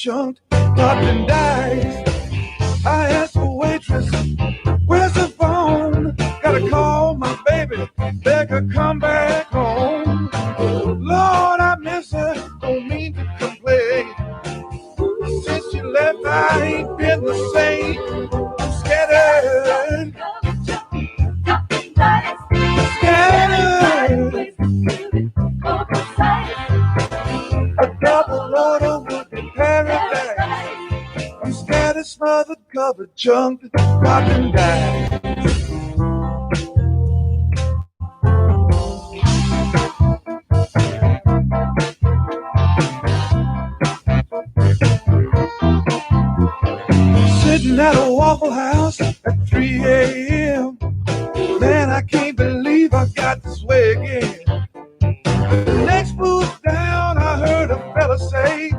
chunked, chopped and diced. I asked the waitress, where's the phone? Gotta call my baby, beg her come back home. Lord, I miss her, don't mean to complain. Since she left, I ain't been the same. I'm scattered. A double order would be paradise. I'm scattered, smothered, covered, chunked, dropped and died. Sitting at a Waffle House at 3 a.m. Man, I can't believe I got this way again. The next move down, I heard a fella say,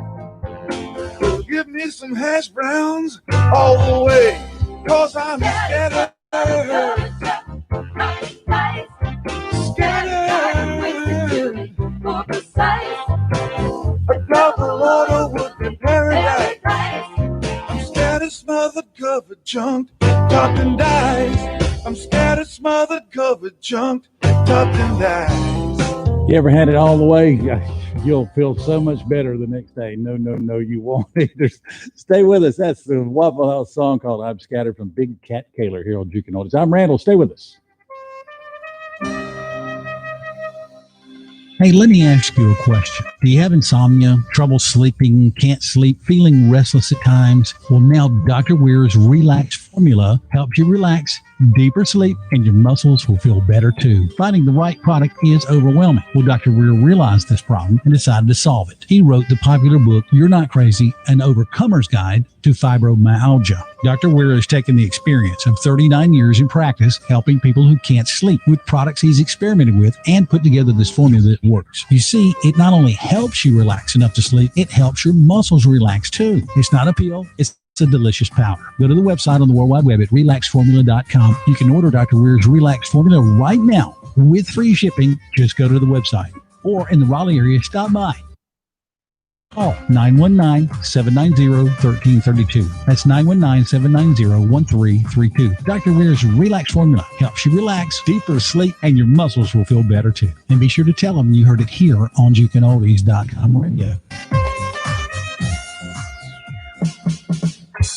give me some hash browns all the way, 'cause I'm scattered. Scattered. A double order would be paradise. I'm scattered, smothered, covered, chunked, chopped and diced. I'm scattered, smothered, covered, chunked, chopped and diced. You ever had it all the way? You'll feel so much better the next day. No, you won't either. Stay with us. That's the Waffle House song called I'm Scattered from Big Cat Kaler here on Jukin Oldies. I'm Randall. Stay with us. Hey, let me ask you a question. Do you have insomnia, trouble sleeping, can't sleep, feeling restless at times? Well, now Dr. Weir's Relax Formula helps you relax, deeper sleep, and your muscles will feel better too. Finding the right product is overwhelming. Well, Dr. Weir realized this problem and decided to solve it. He wrote the popular book, You're Not Crazy, An Overcomer's Guide to Fibromyalgia. Dr. Weir has taken the experience of 39 years in practice helping people who can't sleep with products he's experimented with and put together this formula that works. You see, it not only helps you relax enough to sleep, it helps your muscles relax too. It's not a pill, it's a delicious powder. Go to the website on the World Wide Web at relaxformula.com. You can order Dr. Weir's Relax Formula right now with free shipping. Just go to the website. Or in the Raleigh area, stop by. Call 919-790-1332. That's 919-790-1332. Dr. Weir's Relax Formula helps you relax, deeper sleep, and your muscles will feel better too. And be sure to tell them you heard it here on JukinOldies.com radio.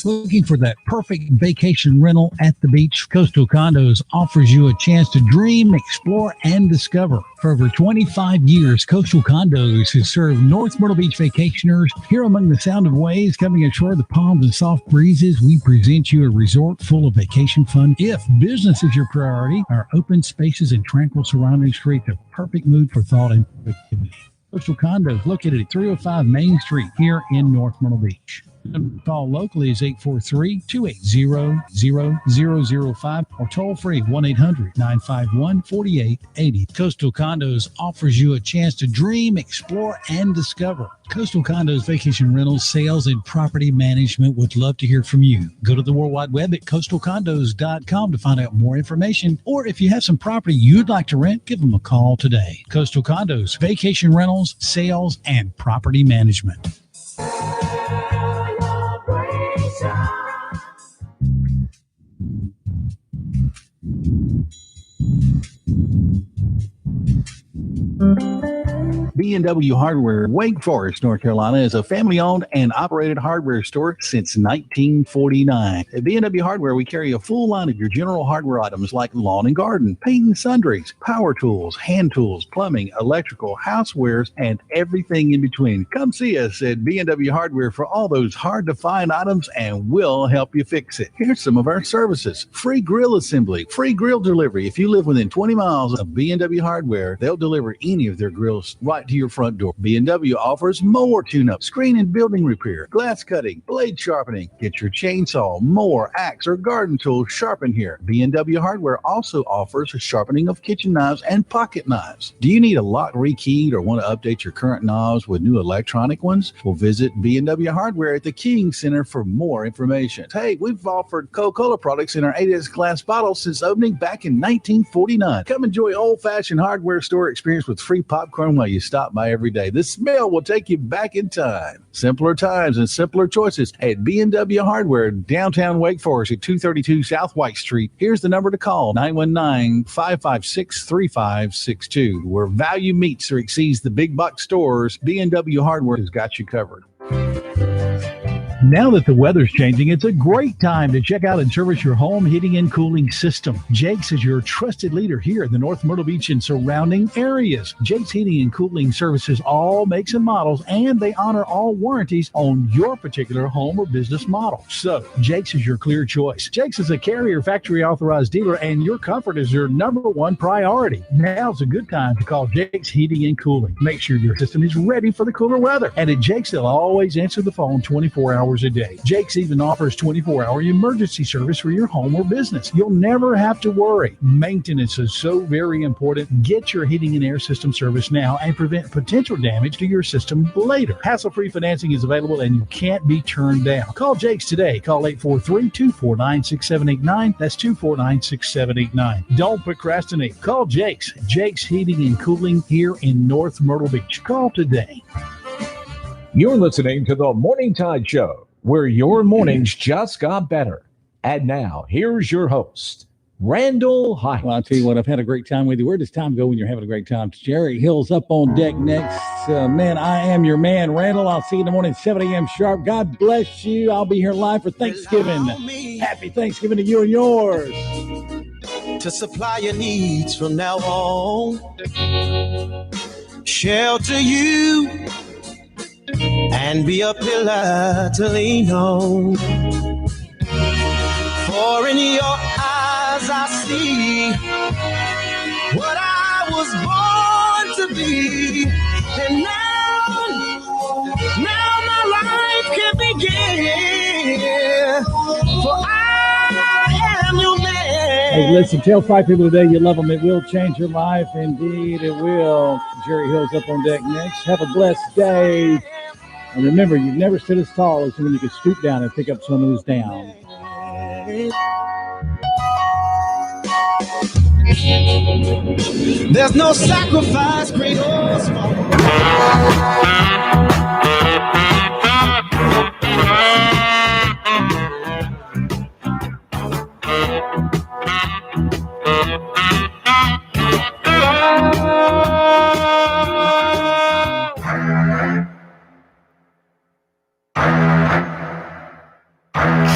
Looking for that perfect vacation rental at the beach? Coastal Condos offers you a chance to dream, explore, and discover. For over 25 years, Coastal Condos has served North Myrtle Beach vacationers. Here among the sound of waves coming ashore, the palms and soft breezes, we present you a resort full of vacation fun. If business is your priority, our open spaces and tranquil surroundings create the perfect mood for thought and productivity. Coastal Condos located at 305 Main Street here in North Myrtle Beach. The call locally is 843-280-0005 or toll free 1-800-951-4880. Coastal Condos offers you a chance to dream, explore, and discover. Coastal Condos Vacation Rentals, Sales, and Property Management would love to hear from you. Go to the World Wide Web at coastalcondos.com to find out more information. Or if you have some property you'd like to rent, give them a call today. Coastal Condos, Vacation Rentals, Sales, and Property Management. B&W Hardware, Wake Forest, North Carolina, is a family-owned and operated hardware store since 1949. At B&W Hardware, we carry a full line of your general hardware items like lawn and garden, paint and sundries, power tools, hand tools, plumbing, electrical, housewares, and everything in between. Come see us at B&W Hardware for all those hard-to-find items, and we'll help you fix it. Here's some of our services. Free grill assembly, free grill delivery. If you live within 20 miles of B&W Hardware, they'll deliver any of their grills right to your front door. B&W offers mower tune-up, screen and building repair, glass cutting, blade sharpening. Get your chainsaw, mower, axe, or garden tools sharpened here. B&W Hardware also offers sharpening of kitchen knives and pocket knives. Do you need a lock rekeyed or want to update your current knobs with new electronic ones? Well, visit B&W Hardware at the King Center for more information. Hey, we've offered Coca-Cola products in our 8S glass bottles since opening back in 1949. Come enjoy old-fashioned hardware store experience with free popcorn while you stop stop by every day. The smell will take you back in time. Simpler times and simpler choices at B&W Hardware, downtown Wake Forest at 232 South White Street. Here's the number to call, 919-556-3562. Where value meets or exceeds the big box stores, B&W Hardware has got you covered. Now that the weather's changing, it's a great time to check out and service your home heating and cooling system. Jake's is your trusted leader here in the North Myrtle Beach and surrounding areas. Jake's Heating and Cooling services all makes and models, and they honor all warranties on your particular home or business model. So, Jake's is your clear choice. Jake's is a Carrier factory authorized dealer, and your comfort is your number one priority. Now's a good time to call Jake's Heating and Cooling. Make sure your system is ready for the cooler weather. And at Jake's, they'll always answer the phone 24 hours a day. Jake's even offers 24-hour emergency service for your home or business. You'll never have to worry. Maintenance is so very important. Get your heating and air system service now and prevent potential damage to your system later. Hassle-free financing is available and you can't be turned down. Call Jake's today. Call 843-249-6789. That's 249-6789. Don't procrastinate. Call Jake's. Jake's Heating and Cooling here in North Myrtle Beach. Call today. You're listening to the Morning Tide Show, where your mornings just got better. And now, here's your host, Randall Hyatt. Well, I'll tell you what, I've had a great time with you. Where does time go when you're having a great time? Jerry Hill's up on deck next. Man, I am your man, Randall. I'll see you in the morning, 7 a.m. sharp. God bless you. I'll be here live for Thanksgiving. Happy Thanksgiving to you and yours. To supply your needs from now on. Shelter you and be a pillar to lean on. For in your eyes I see what I was born to be. And now my life can begin. For I am your man. Hey, listen, tell 5 people today you love them. It will change your life. Indeed, it will. Jerry Hill's up on deck next. Have a blessed day. And remember, you've never stood as tall as when you could stoop down and pick up someone who's down. There's no sacrifice, great or small.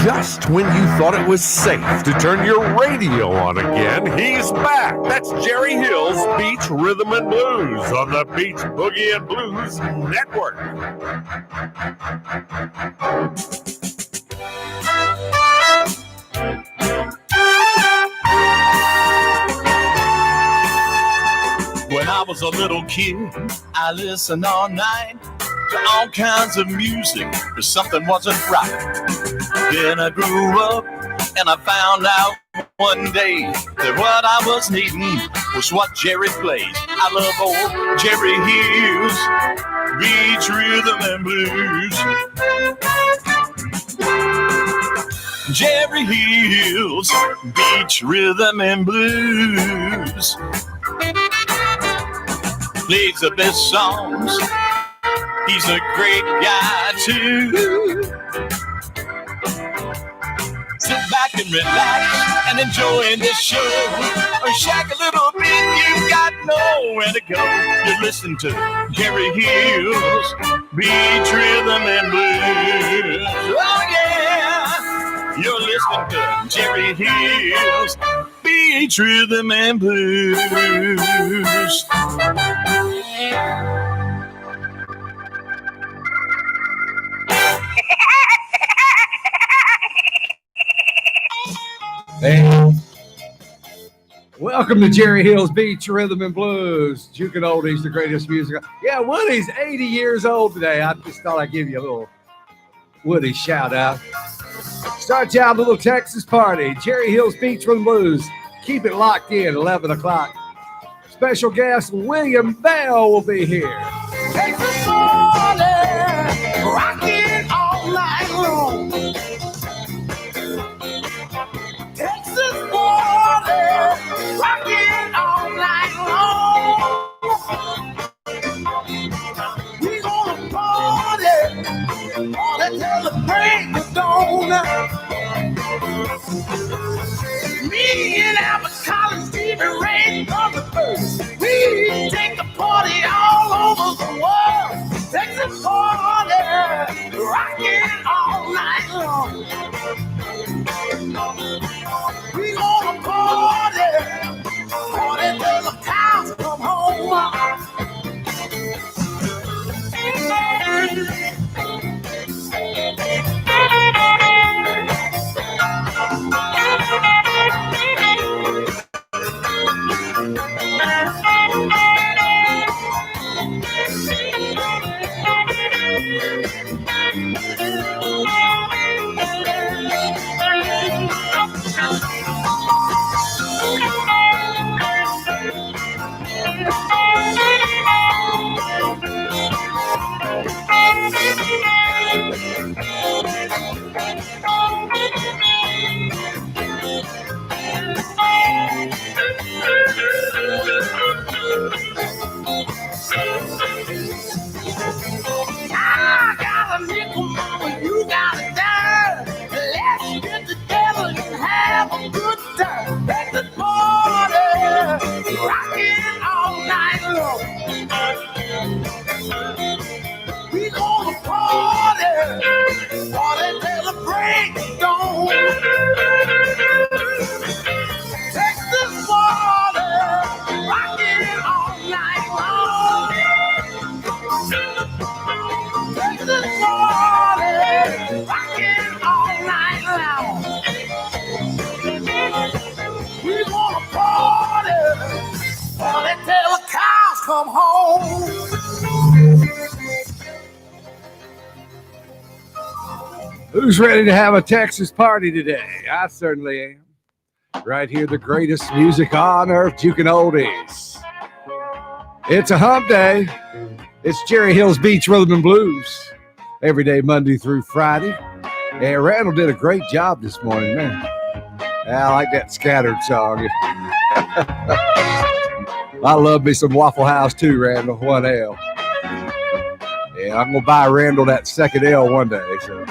Just when you thought it was safe to turn your radio on again, he's back. That's Jerry Hill's Beach Rhythm and Blues on the Beach Boogie and Blues Network. When I was a little kid, I listened all night to all kinds of music, but something wasn't right. Then I grew up and I found out one day that what I was needing was what Jerry plays. I love old Jerry Hill's Beach Rhythm and Blues. Jerry Hill's Beach Rhythm and Blues plays the best songs. He's a great guy too. Sit back and relax and enjoy this show. Or shag a little bit, you've got nowhere to go. You listen to Jerry Hill's Beach Rhythm and Blues. Oh yeah, you're listening to Jerry Hill's Beach Rhythm and Blues. Hey. Welcome to Jerry Hill's Beach Rhythm and Blues. Jukin Oldies, the greatest music. Yeah, Woody's 80 years old today. I just thought I'd give you a little Woody shout out. Start you out a little Texas party. Jerry Hill's Beach Rhythm and Blues. Keep it locked in, 11 o'clock. Special guest William Bell will be here. Texas morning, rocking all night long. Texas morning, rocking all night long. till the break of dawn. Me and our college Stevie Ray from the first. We take the party all over the world. Take the party, rocking all night long. We gonna party till the cows come home. I got a nickel, mama, you got a dime. Let's get together and have a good time. Let the party rocking all night long. We gonna party till the break of dawn. Texas party rocking all night long. Texas party rocking all night long. We gonna party till the cows come home. Who's ready to have a Texas party today? I certainly am. Right here, the greatest music on earth, Jukin Oldies. It's a hump day. It's Jerry Hill's Beach Rhythm and Blues. Every day, Monday through Friday. And Randall did a great job this morning, man. I like that scattered song. I love me some Waffle House too, Randall. 1L. Yeah, I'm going to buy Randall that second L one day, so.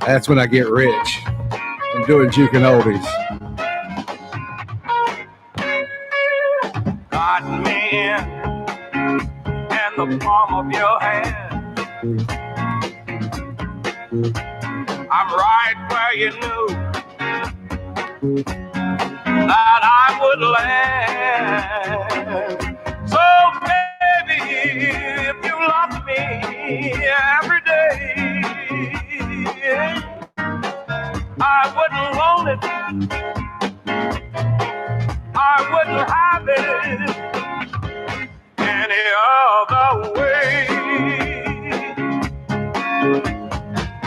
That's when I get rich. I'm doing Jukin Oldies. Got me in the palm of your hand. I'm right where you knew that I would land. So baby, if you love me every day, I wouldn't want it, I wouldn't have it any other way.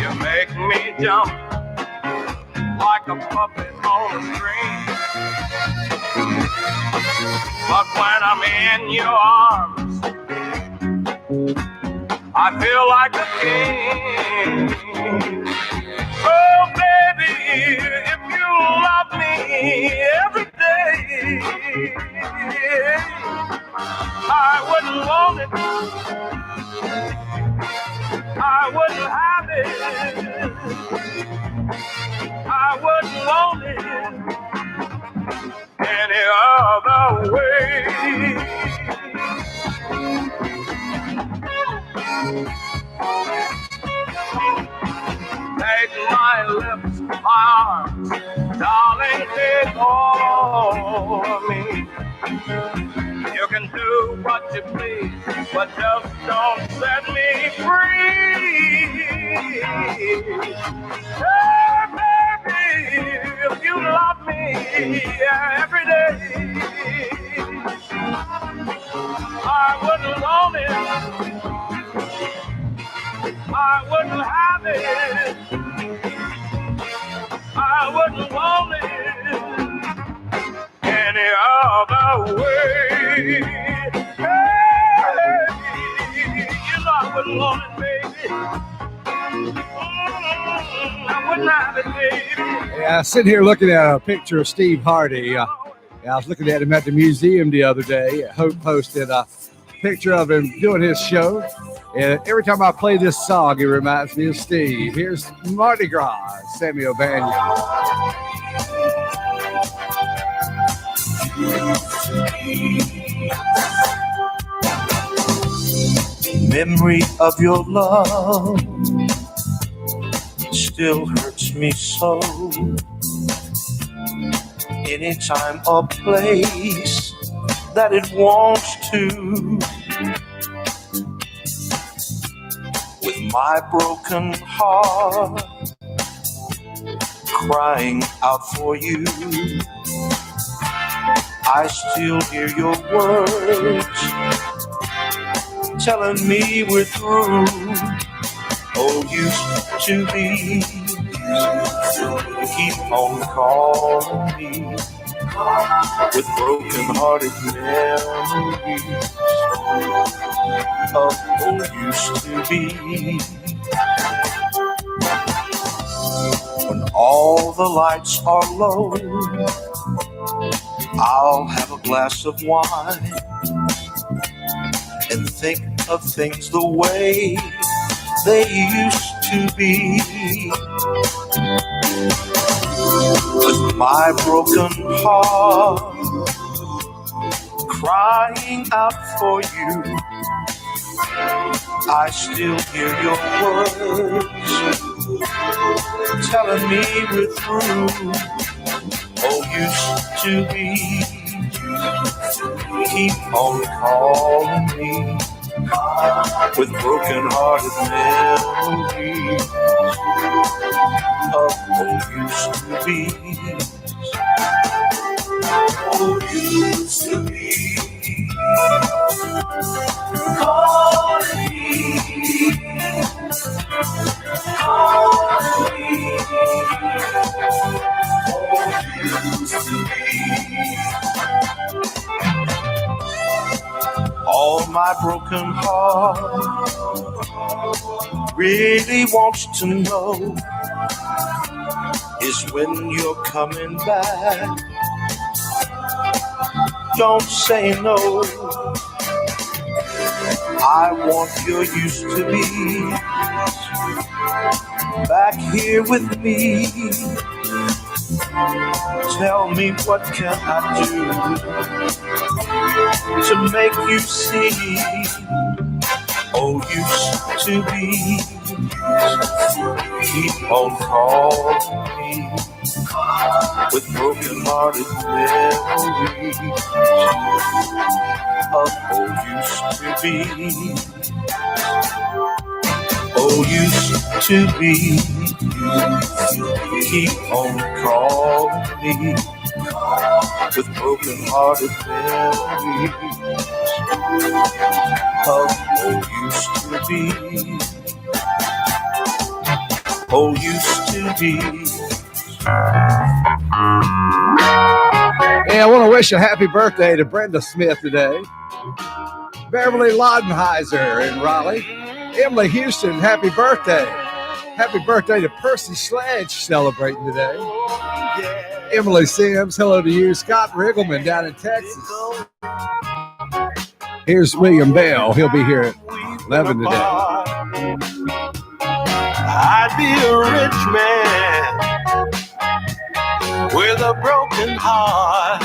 You make me jump like a puppet on a string, but when I'm in your arms, I feel like a king. Oh, baby, if you love me every day, I wouldn't want it, I wouldn't have it, I wouldn't want it any other way. Take my lips, my arms, darling, take all of me. You can do what you please, but just don't set me free. Hey, baby, if you love me every day, I wouldn't want it, I wouldn't have it, I wouldn't want it any other way. Hey, you know I wouldn't want it, baby. I wouldn't have it, baby. Yeah, I was sitting here looking at a picture of Steve Hardy. I was looking at him at the museum the other day. Hope posted picture of him doing his show. And every time I play this song, it reminds me of Steve. Here's Mardi Gras, Sammy O'Banion. Memory of your love still hurts me so. Anytime or place that it wants to. With my broken heart crying out for you, I still hear your words telling me we're through. Oh, used to be, keep on calling me with broken-hearted memories of what used to be. When all the lights are low, I'll have a glass of wine and think of things the way they used to be. With my broken heart crying out for you, I still hear your words telling me we're through. Oh, used to be, keep on calling me with broken-hearted memories of what used to be. Oh, used to be, calling me, calling me. Oh, used to be. All my broken heart really wants to know is when you're coming back. Don't say no. I want your used to be back here with me. Tell me, what can I do to make you see? Oh, used to be, keep on calling me with broken-hearted memories of oh, used to be. Oh, used to be, keep on calling me with broken-hearted memories of oh, used to be. Oh, used to be. Hey, I want to wish a happy birthday to Brenda Smith today. Beverly Laudenheiser in Raleigh. Emily Houston, happy birthday. Happy birthday to Percy Sledge celebrating today. Emily Sims, hello to you. Scott Riggleman down in Texas. Here's William Bell. He'll be here at 11 today. I'd be a rich man with a broken heart,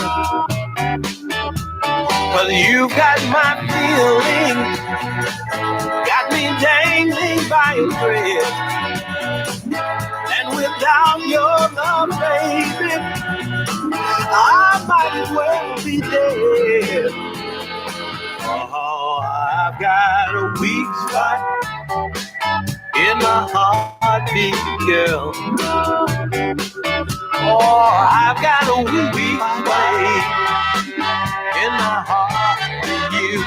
but you got my feelings, got me dangling by a thread, and without your love, baby, I might as well be dead. Oh, I've got a weak spot in my heartbeat, girl. Oh, I've got a weak spot in my heart with you.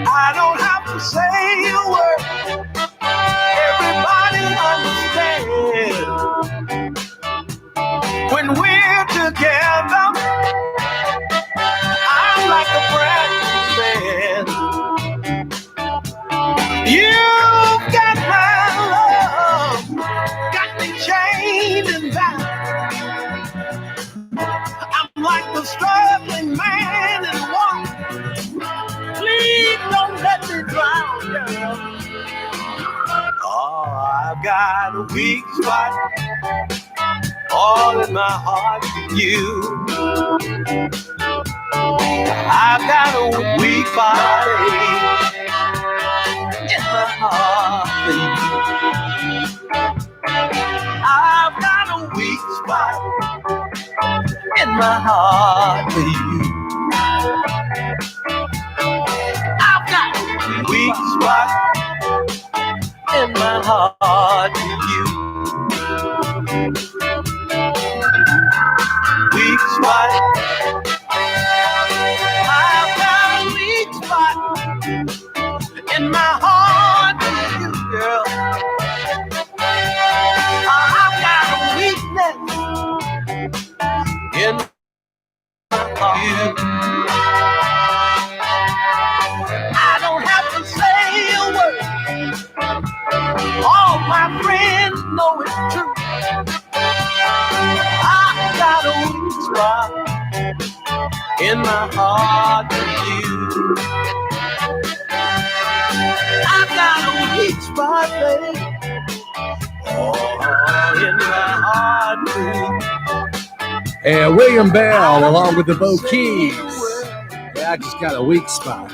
I don't have to say a word. Everybody understands. When we're together, I'm like a brand new man. You've got my love, got me chained and bound. Oh, I've got a weak spot all in my heart for you. I've got a weak body in my heart for you. I've got a weak spot in my heart for you. I've got a weak spot in my heart for you. Weak spot. I've got a weak spot in my heart for you, girl. I've got a weakness in my heart. I don't have to say a word. All my friends know it's true. I've got a weak spot in my heart for you. I've got a weak spot, baby. Oh, in my heart for you. And William Bell along with the Bo Keys. Yeah, I just got a weak spot.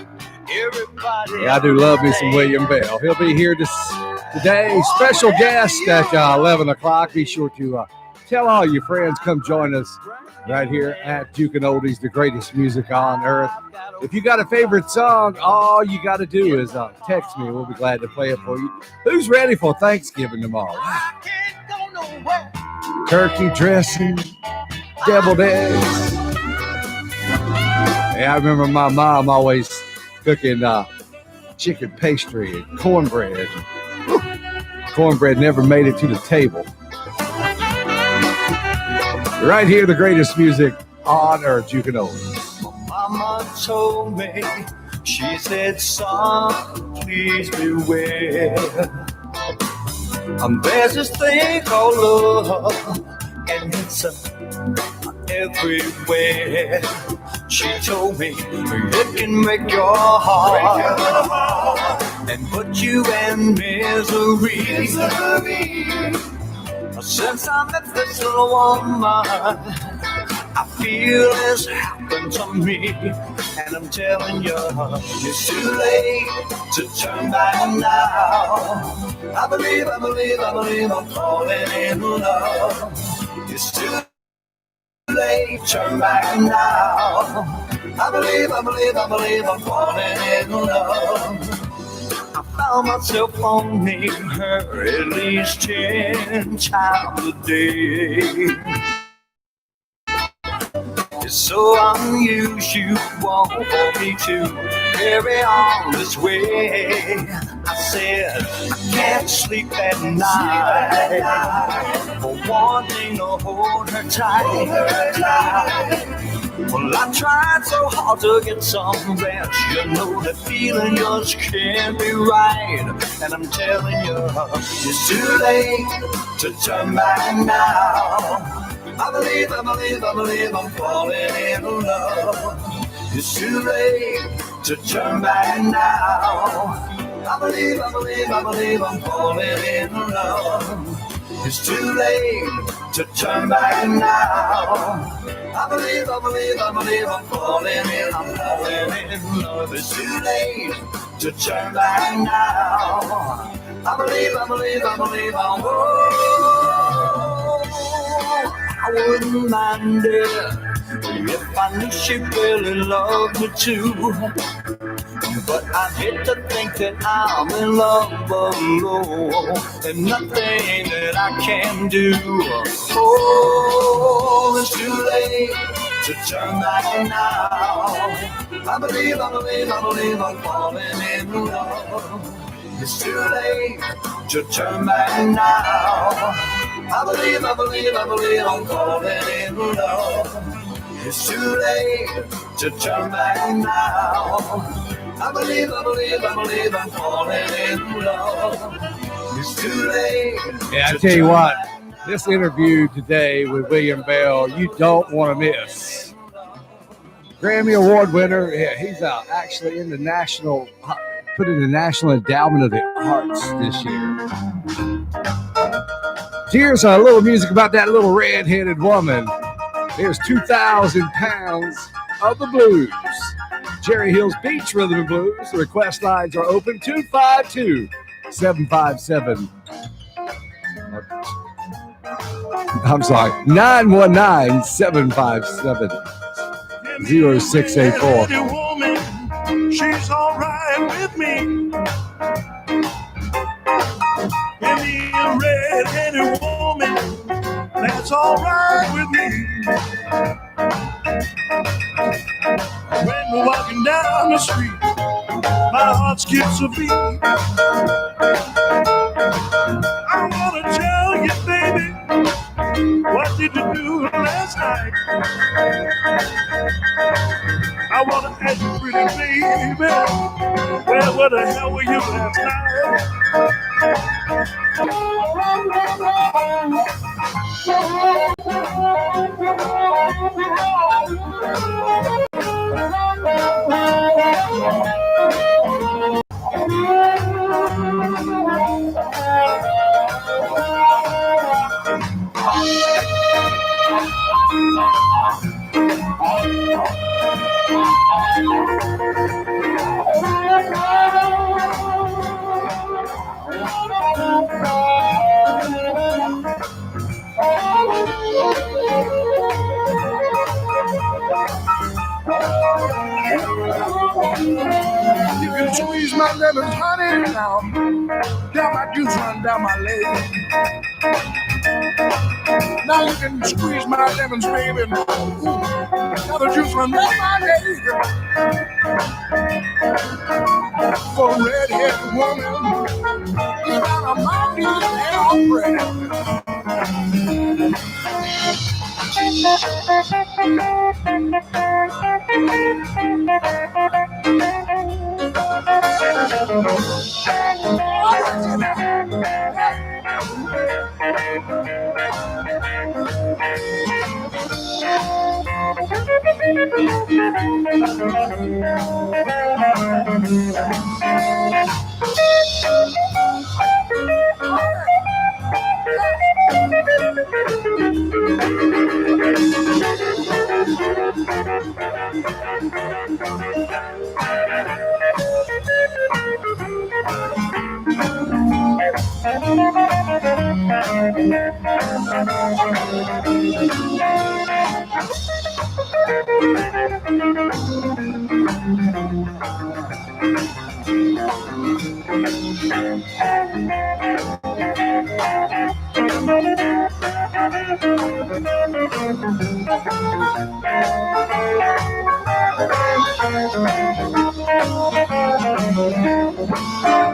Yeah, I do love me some William Bell. He'll be here today. Special guest at 11 o'clock. Be sure to tell all your friends, come join us right here at Jukin Oldies, the greatest music on earth. If you got a favorite song, all you got to do is text me. We'll be glad to play it for you. Who's ready for Thanksgiving tomorrow? Turkey dressing, deviled eggs. Yeah, I remember my mom always cooking chicken pastry and cornbread. Cornbread never made it to the table. Right here, the greatest music on earth, Jukin Oldies. Mama told me, she said, son, please beware. There's this thing called love, and it's everywhere. She told me it can break your heart and put you in misery. Since I met this little woman, I feel it's happened to me, and I'm telling you, it's too late to turn back now. I believe I'm falling in love. It's too late, turn back now. I believe I'm falling in love. I found myself phoning her at least 10 times a day. It's so unusual for me to carry on this way. I said I can't sleep at night for wanting to hold her tight. Well, I tried so hard to get some rest. You know that feeling just can't be right. And I'm telling you, it's too late to turn back now. I believe I'm falling in love. It's too late to turn back now. I believe I'm falling in love. It's too late to turn back now. I believe I'm falling in love. It's too late to turn back now. I believe I'm I wouldn't mind it if I knew she really loved me too. But I hate to think that I'm in love alone and nothing that I can do. Oh, it's too late to turn back now. I believe I'm falling in love. It's too late to turn back now. I believe I'm falling in love. It's too late to turn back now. I believe I'm falling in love. It's too late. Yeah, I tell you what, this interview today with William Bell, you don't want to miss. Grammy Award winner. Yeah, he's actually in the National put in the National Endowment of the Arts this year. Here's a little music about that little red-headed woman. There's 2,000 pounds of the blues. Jerry Hill's Beach Rhythm and Blues. The request lines are open 252-757. I'm sorry, 919-757-0684. She's all right with me. Any red-headed woman, that's all right with me. When we're walking down the street, my heart skips a beat. I wanna tell you, baby, what did you do last night? I wanna ask you, pretty baby, where the hell were you last night? You can squeeze my lemons, honey, now. Down my juice, run down my leg. Now you can squeeze my lemons, baby. Ooh, now the juice run down my leg. For a red-headed woman, you got a mountain and all bread.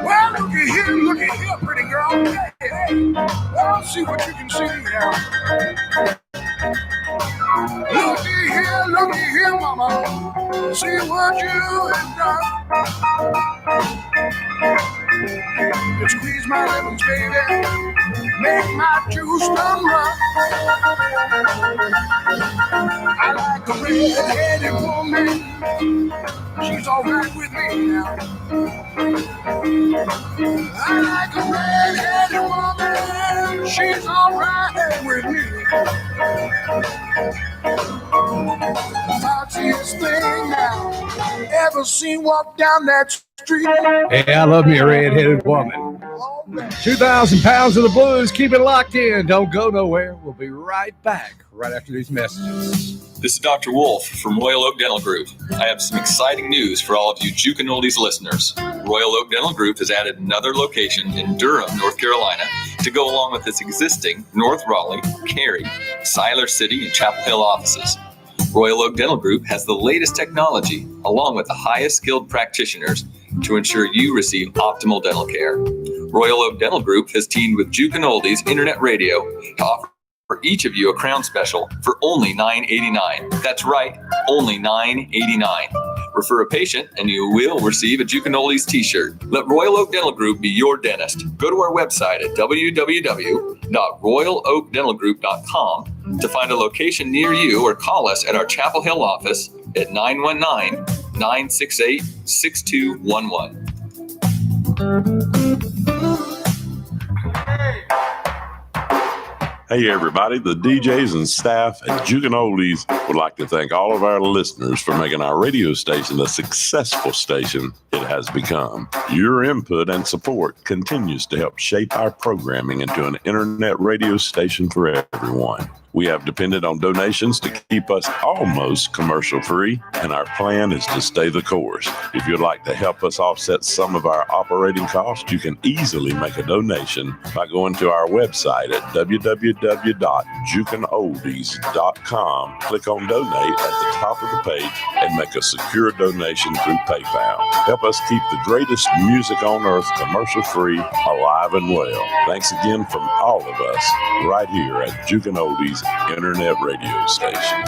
Well, look at here, pretty girl. Hey, hey. Well, see what you can see now. Look at here, mama. See what you have done. You squeeze my lemons, baby. Make my juice run. I like a red-headed woman. She's all right with me now. I like a red-headed woman. She's all right with me. Foxiest thing now. Ever seen walk down that street? Hey, I love me a red-headed woman. 2,000 pounds of the blues. Keep it locked in. Don't go nowhere. We'll be right back right after these messages. This is Dr. Wolf from Royal Oak Dental Group. I have some exciting news for all of you Jukin Oldies listeners. Royal Oak Dental Group has added another location in Durham, North Carolina, to go along with its existing North Raleigh, Cary, Siler City, and Chapel Hill offices. Royal Oak Dental Group has the latest technology, along with the highest skilled practitioners, to ensure you receive optimal dental care. Royal Oak Dental Group has teamed with Jukin Oldies Internet Radio to offer each of you a crown special for only $9.89. That's right, only $9.89. Refer a patient and you will receive a Jukin Oldies t-shirt. Let Royal Oak Dental Group be your dentist. Go to our website at www.royaloakdentalgroup.com to find a location near you or call us at our Chapel Hill office at 919-968-6211. Hey everybody, the DJs and staff at Jukin Oldies would like to thank all of our listeners for making our radio station the successful station it has become. Your input and support continues to help shape our programming into an internet radio station for everyone. We have depended on donations to keep us almost commercial free, and our plan is to stay the course. If you'd like to help us offset some of our operating costs, you can easily make a donation by going to our website at www.jukinoldies.com. Click on donate at the top of the page and make a secure donation through PayPal. Help us keep the greatest music on earth commercial free, alive and well. Thanks again from all of us right here at Jukin Oldies Internet Radio Station.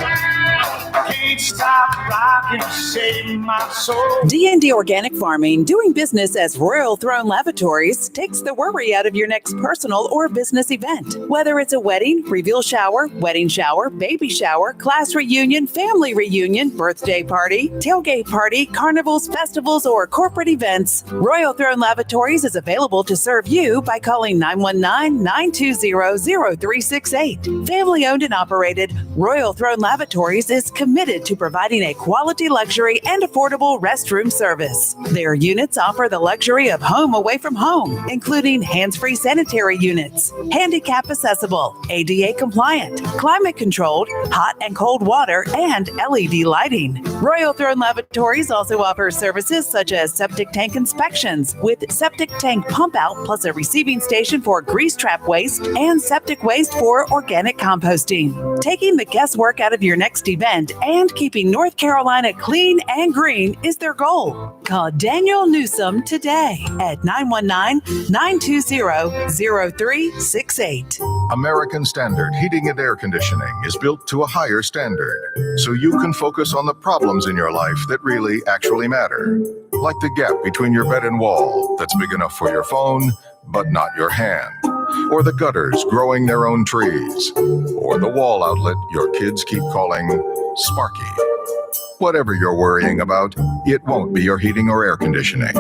Can't stop rocking, saving my soul. D&D Organic Farming, doing business as Royal Throne Lavatories, takes the worry out of your next personal or business event. Whether it's a wedding, reveal shower, wedding shower, baby shower, class reunion, family reunion, birthday party, tailgate party, carnivals, festivals, or corporate events, Royal Throne Lavatories is available to serve you by calling 919-920-0368. Family owned and operated, Royal Throne Lavatories is committed to providing a quality luxury and affordable restroom service. Their units offer the luxury of home away from home, including hands-free sanitary units, handicap accessible, ADA compliant, climate controlled, hot and cold water, and LED lighting. Royal Throne Lavatories also offers services such as septic tank inspections with septic tank pump out plus a receiving station for grease trap waste and septic waste for organic composting. Taking the guesswork out of your next event and keeping North Carolina clean and green is their goal. Call Daniel Newsom today at 919-920-0368. American Standard Heating and Air Conditioning is built to a higher standard, so you can focus on the problems in your life that really actually matter. Like the gap between your bed and wall that's big enough for your phone, but not your hand. Or the gutters growing their own trees. Or the wall outlet your kids keep calling Sparky. Whatever you're worrying about, it won't be your heating or air conditioning.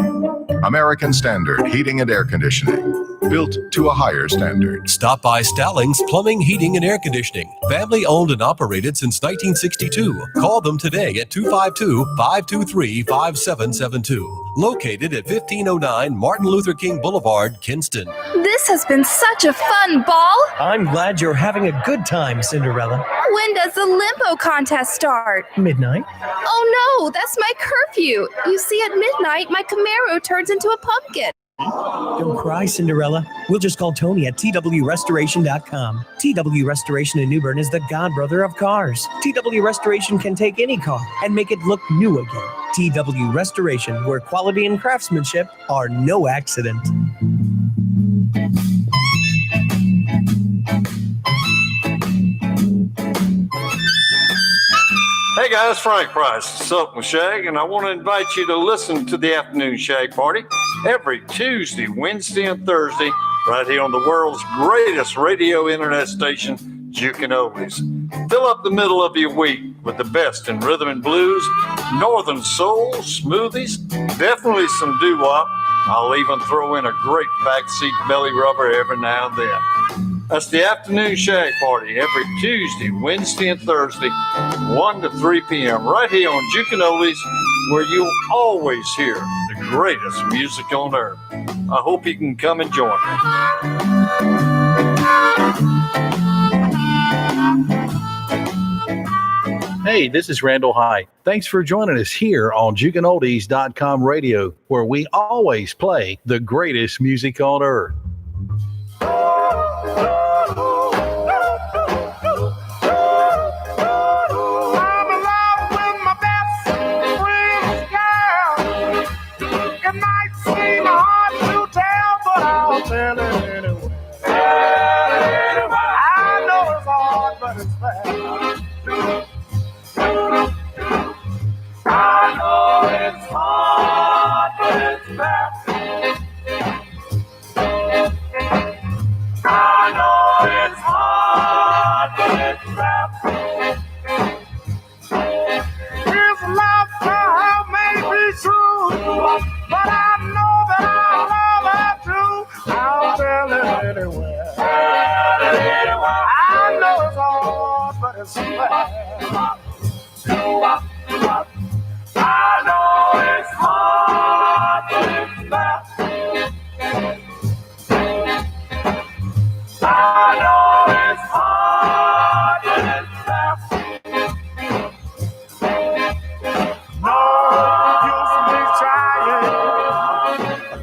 American Standard Heating and Air Conditioning. Built to a higher standard. Stop by Stallings Plumbing, Heating, and Air Conditioning. Family owned and operated since 1962. Call them today at 252-523-5772. Located at 1509 Martin Luther King Boulevard, Kinston. This has been such a fun ball. I'm glad you're having a good time, Cinderella. When does the limbo contest start? Midnight. Oh no, that's my curfew. You see, at midnight, my Camaro turns into a pumpkin. Don't cry, Cinderella. We'll just call Tony at twrestoration.com. TW Restoration in New Bern is the godbrother of cars. TW Restoration can take any car and make it look new again. TW Restoration, where quality and craftsmanship are no accident. Hey guys, Frank Price, Silk with Shag, and I want to invite you to listen to the Afternoon Shag Party every Tuesday, Wednesday, and Thursday right here on the world's greatest radio internet station, Jukin Oldies. Fill up the middle of your week with the best in rhythm and blues, northern soul, smoothies, definitely some doo-wop. I'll even throw in a great backseat belly rubber every now and then. That's the Afternoon Shag Party every Tuesday, Wednesday, and Thursday, 1 to 3 p.m. right here on Jukin Oldies, where you'll always hear the greatest music on earth. I hope you can come and join me. Hey, this is Randall High. Thanks for joining us here on JukinOldies.com radio, where we always play the greatest music on earth. But I know that I love anywhere. I know it's hard, but it's fair. I know it's hard, but it's fair. I know it's hard, but it's fair. No use me trying to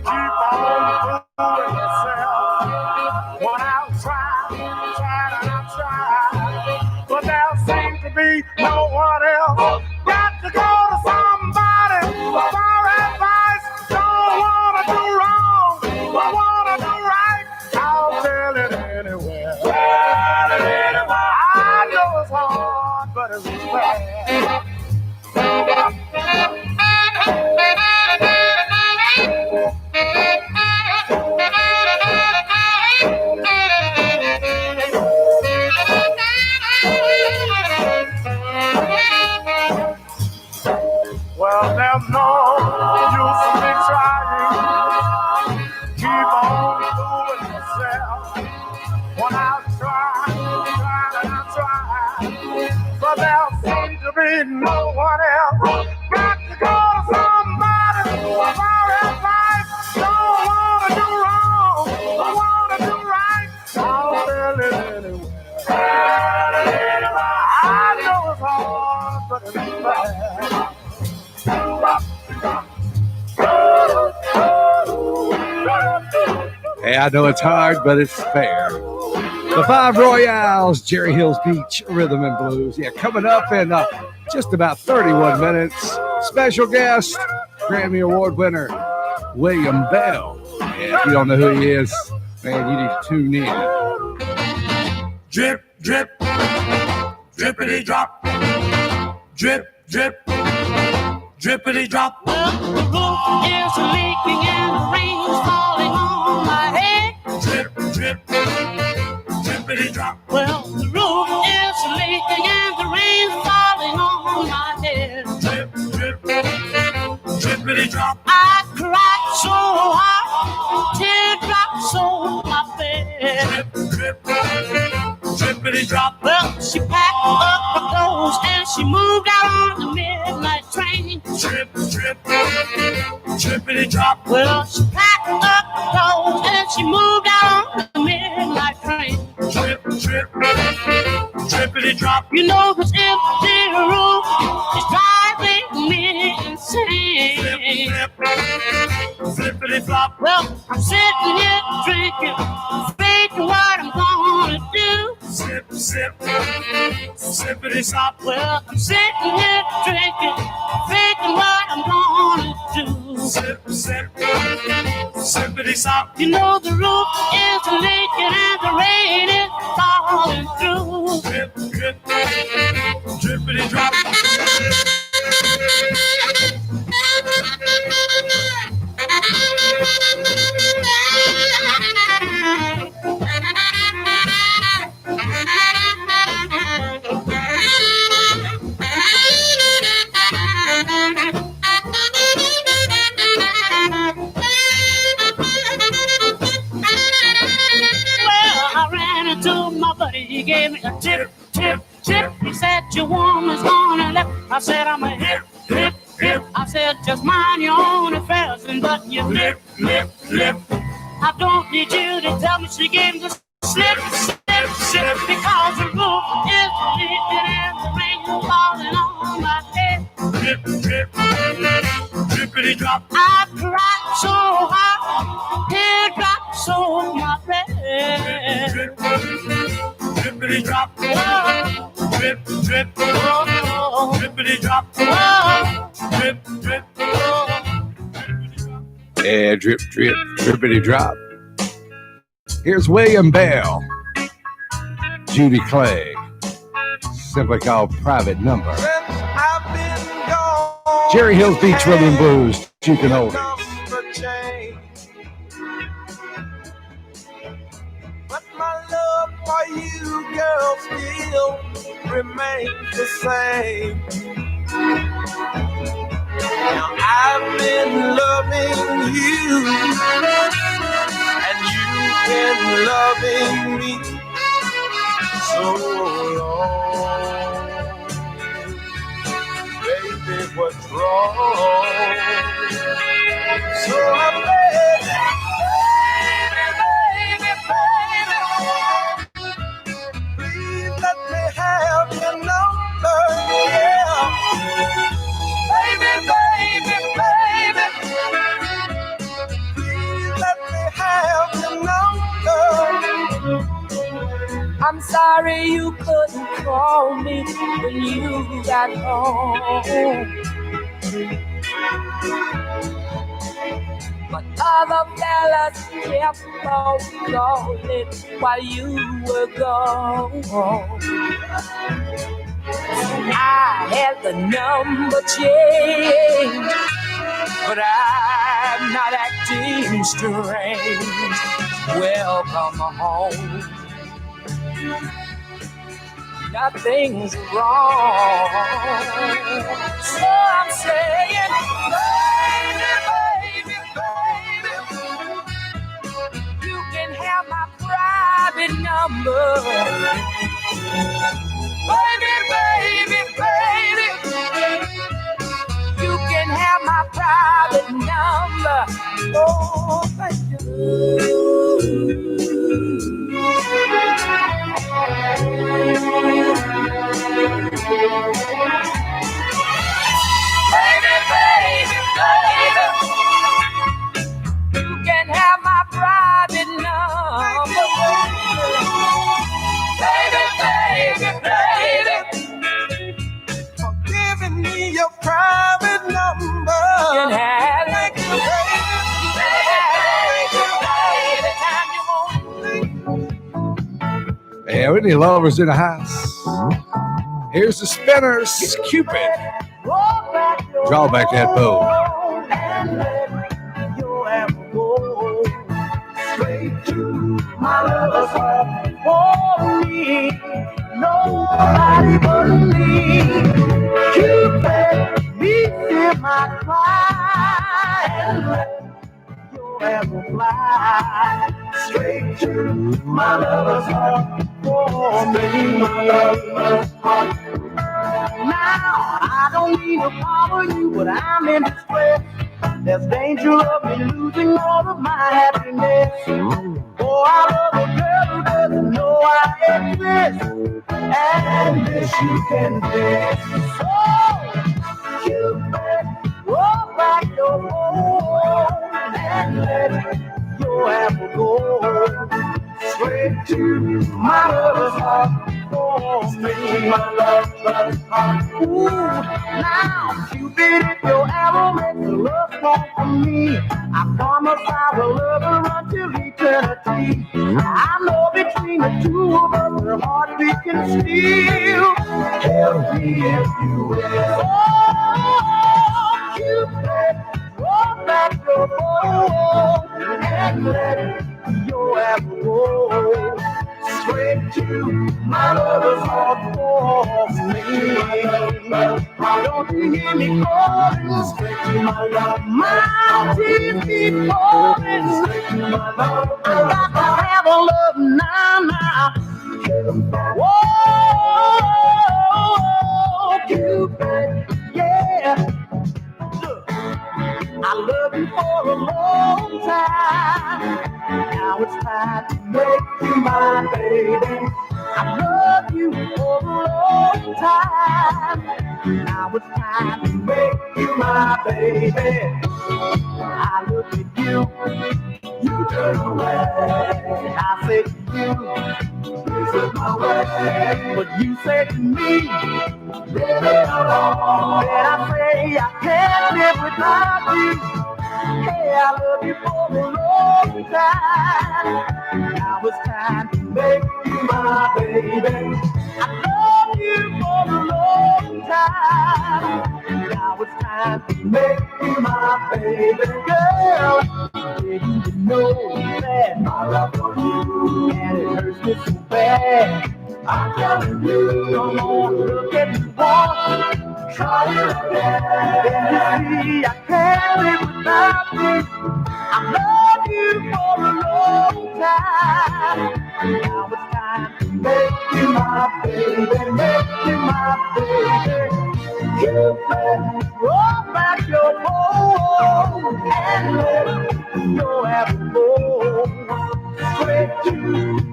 keep on fooling myself. When I'll try and I'll try, but there seems to be no one else. Got to go to somebody for advice. Don't wanna do wrong, but wanna do right. I'll tell it anywhere. I know it's hard, but it's fair. Well, there's no use in me trying. Keep on fooling myself. When I try and I try, but there seems to be no one else. Got to go to somebody for advice. Don't wanna do wrong, but wanna do right. I'll tell it anywhere. I know it's hard, but it's fair. Hey, I know it's hard, but it's fair. The Five Royales, Jerry Hills Beach Rhythm and Blues. Yeah, coming up in just about 31 minutes. Special guest, Grammy Award winner, William Bell. Yeah, if you don't know who he is, man, you need to tune in. Drip, drip, drippity drop. Drip, drip, drippity drop. Well, the roof is leaking and the rain's falling on my head. Drip, drip, drippity drop. Well, the roof is leaking and the rain's falling on my head. Drip, drip, drippity drop. I cried so hard, teardrops on my face. Drip, drip, drippity drop. Well, she packed up her clothes and she moved out on the midnight train. Drip, drip, drippity drop. Well, she packed up her clothes and she moved out on the midnight train. Drip, drip, drippity drop. You know this empty room is driving me insane. Flip, flippity flop. Well, I'm sitting here drinking, thinking what I'm gonna do. Sip, sip, sippity sop. Well, I'm sitting here drinking, thinking what I'm gonna do. Sip, sip, sippity sop. You know the roof is leaking and the rain is falling through. Drip, drip, drippity drop. He gave me a tip, tip, tip. He said, your woman's gonna left. I said, I'm a hip, hip, hip. I said, just mind your own affairs and button your lip, lip, lip. I don't need you to tell me she gave me the slip, slip, slip. Because the roof is leaking and the rain is falling on my head. Drip, drip, drippity drop. I cried so hard, teardrops on my bed. Drip, drip, drippity drop. Drip, drip, drippity drop. Drip, drip, yeah, drip, drip, drippity drop. Here's William Bell, Judy Clay, simply called Private Number. Jerry Hills Beach Rhythm and Blues, Jukin Oldies. But my love for you, girl, still remains the same. Now I've been loving you, and you can loving me so long. Baby, what's wrong? So I'm begging, baby, please let me have your number, yeah. Baby, please let me have your number. I'm sorry you couldn't call me when you got home. But other fellas kept on calling while you were gone. I had the number changed, but I'm not acting strange. Welcome home. Nothing's wrong. So I'm saying, baby, you can have my private number. Baby, you can have my private number. Oh, thank you. Baby, you can have my private number. Baby, for giving me your private number. you can have it. Thank you, baby. Yeah, any lovers in the house? Here's the Spinners, Cupid. Draw back that bow. Straight to my lover's heart for me. Nobody but me. Cupid, meet in my cry and let your arrow fly. Straight to my lover's heart for me. My lover's heart. Now, I don't mean to bother you, but I'm in distress. There's danger of me losing all of my happiness. Oh, I love a girl who doesn't know I exist. And this you can bet. So, Cupid, roll back your phone and let your apple go straight to my lover's heart. For me, my lover's heart. Ooh, now, Cupid, if your arrow makes a love song for me, I promise I will love her until eternity. I know between the two of us, her heartbeat can steal. Help me if you will. Oh, Cupid, roll back your bow and let your apple go straight to my lover's heart for me. Don't you hear me calling straight to my love? My tears keep falling straight to my love. I got to have a love now. Whoa, Cupid, yeah. Look, I love you for a long time. Now it's time to make you my baby. I love you for a long time. Now it's time to make you my baby. I look at you, you turn away. I say to you, this is my way. But you say to me, leave me alone. And I say I can't live without you. Hey, I love you for a long time. Now it's time to make you my baby. I love you for a long time. Now it's time to make you my baby. Girl, didn't you know that my love for you and it hurts me so bad? I'm telling you, come on, look at me once. Try it again. And you see, I can't live without you. I love you for a long time. Now it's time to make you my baby, make you my baby. Cupid, roll back your bow and let your happy flow straight to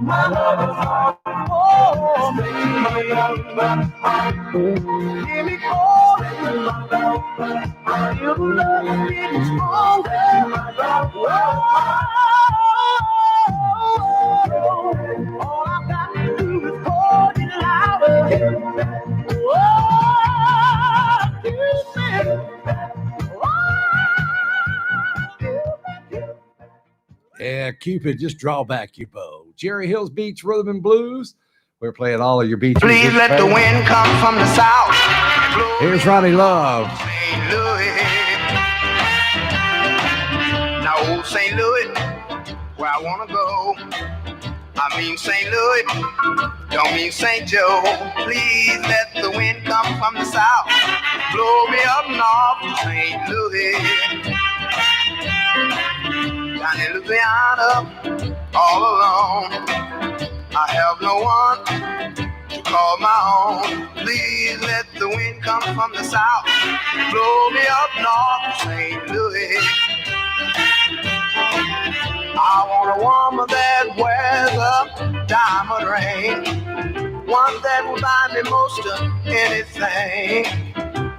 my lover's heart. Oh, baby, my lover's heart. Give me calling, my lover's heart. Your love is getting stronger, my lover's all I got to do is call you louder. Oh, Cupid. Yeah, Cupid, just draw back your bow. Jerry Hill's Beach Rhythm and Blues. We're playing all of your beach Please music. let the wind come from the south. Here's Ronnie Love. St. Louis. Now, old St. Louis, where I want to go. I mean St. Louis, don't mean St. Joe. Please let the wind come from the south. Blow me up north to St. Louis. Down in Louisiana, all alone. I have no one to call my own. Please let the wind come from the south. Blow me up north to St. Louis. I want a woman that wears a diamond ring, one that will buy me most of anything.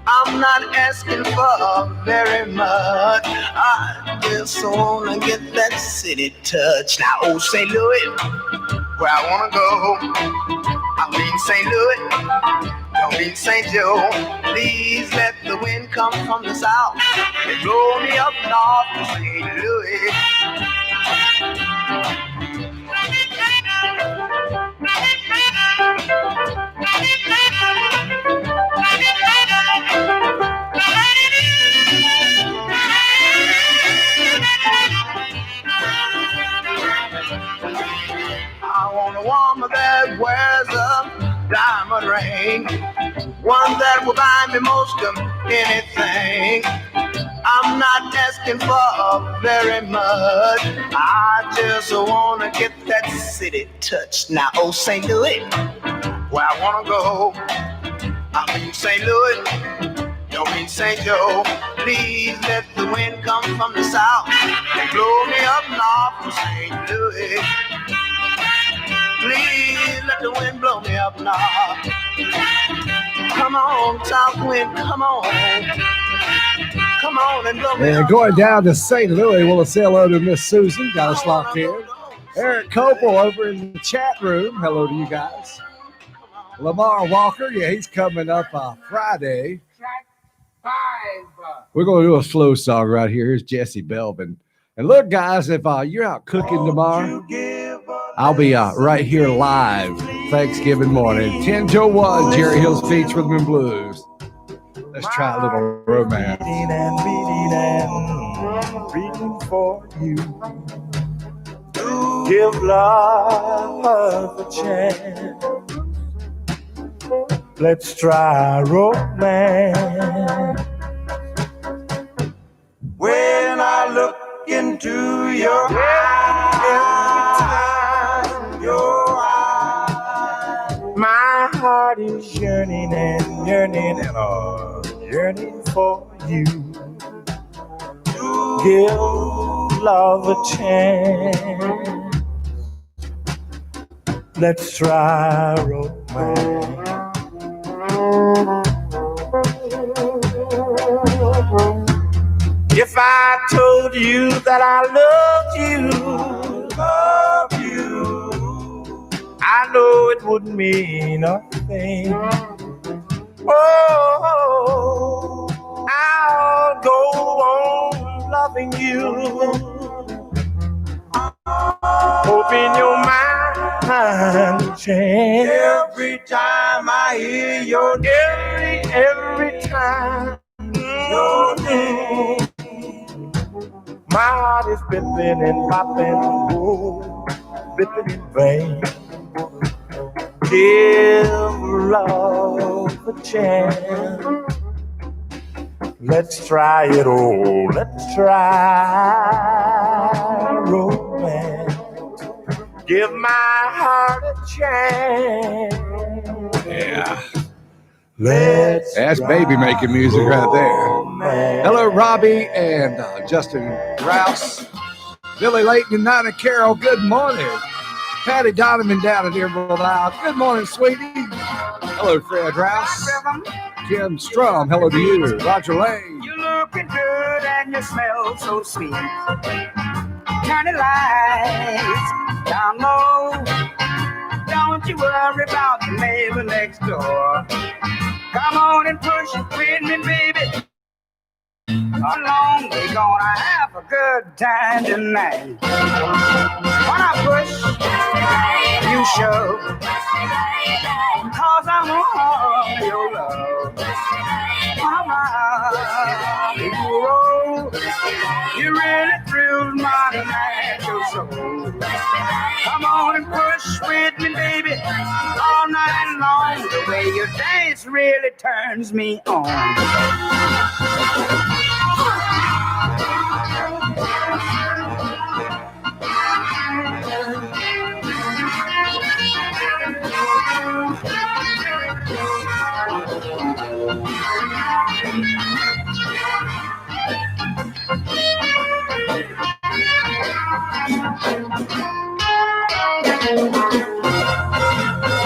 I'm not asking for very much. I just wanna get that city touch. Now, old St. Louis, where I wanna go. I mean St. Louis, don't mean St. Joe. Please let the wind come from the south and blow me up north to St. Louis. I want a woman that wears a diamond ring, one that will buy me most of anything. I'm not asking for very much. I just wanna get that city touch. Now, oh, St. Louis, where I wanna go. I mean St. Louis, don't mean St. Joe. Please let the wind come from the south and blow me up north to St. Louis. Please let the wind blow me up north. Come on, south wind, come on. Come on and blow me And up. going down to St. Louis, we'll say hello to Miss Susan. Got us locked in. Eric Copel over in the chat room. Hello to you guys. Lamar Walker, yeah, he's coming up Friday. We're going to do a slow song right here. Here's Jesse Belvin. And look, guys, if you're out cooking tomorrow, I'll be right here live Thanksgiving morning. 10 to 1, Jerry Hill's Beach Rhythm and Blues. Let's try a little romance. Beating and beating for you. Give love a chance. Let's try romance. When I look into your eyes, my heart is yearning and yearning and yearning for you. Give love a chance. Let's try romance. If I told you that I love you, I know it wouldn't mean a thing. Oh, I'll go on loving you, hoping your mind will change. Every time I hear your name, every time your name, my heart is bipping and popping, oh, bipping in vain. Give love a chance. Let's try it, oh, let's try romance. Give my heart a chance. Yeah. Let's That's baby making music right there. Hello, Robbie and Justin Rouse. Billy Layton and Nina Carroll, good morning. Patty Donovan down at Emerald Isle. Good morning, sweetie. Hello, Fred Rouse. Kim Strum, hello to you. Roger Lane. You're looking good and you smell so sweet. Turn the lights down low. Don't you worry about the neighbor next door. Come on and push it with me, baby. Along we're gonna have a good time tonight. When I push, you shove. Cause I'm on your love. Mama, you roll. You really thrill my natural soul. Come on and push with me, baby. All night long. The way you dance really turns me on.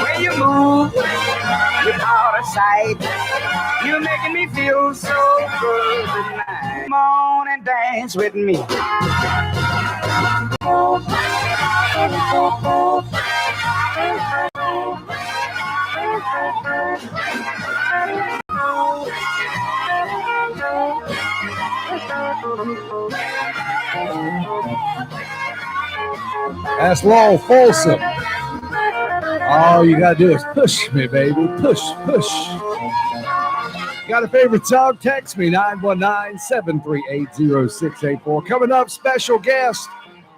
When you move without a sight, you're making me feel so good tonight. Come on and dance with me. That's Laurel Folsom. All you gotta do is push me, baby. Push, push. Got a favorite song? Text me 919-738-0684. Coming up, special guest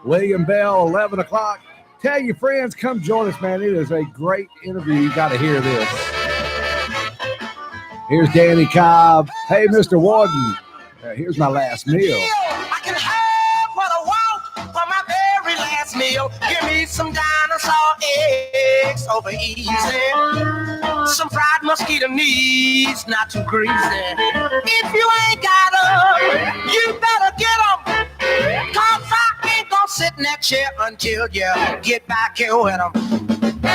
William Bell, 11 o'clock. Tell your friends, come join us, man. It is a great interview. You got to hear this. Here's Danny Cobb. Hey, Mr. Warden. Here's my last meal. I can have what I want for my very last meal. Give me some dinosaur eggs over easy. Some fried mosquito knees, not too greasy. If you ain't got them, you better get them. Cause I ain't gonna sit in that chair until you get back here with them. They'll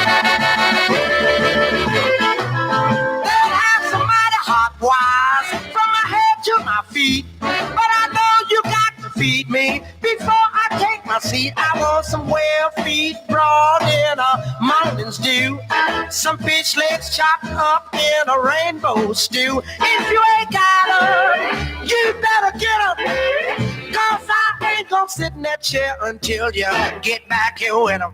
have some mighty hot wires from my head to my feet. But I know you got to feed me before I take my seat. I want some well-feed broad in a mountain stew. Some fish legs chopped up in a rainbow stew. If you ain't got them, you better get them. Cause I ain't gonna sit in that chair until you get back here with them.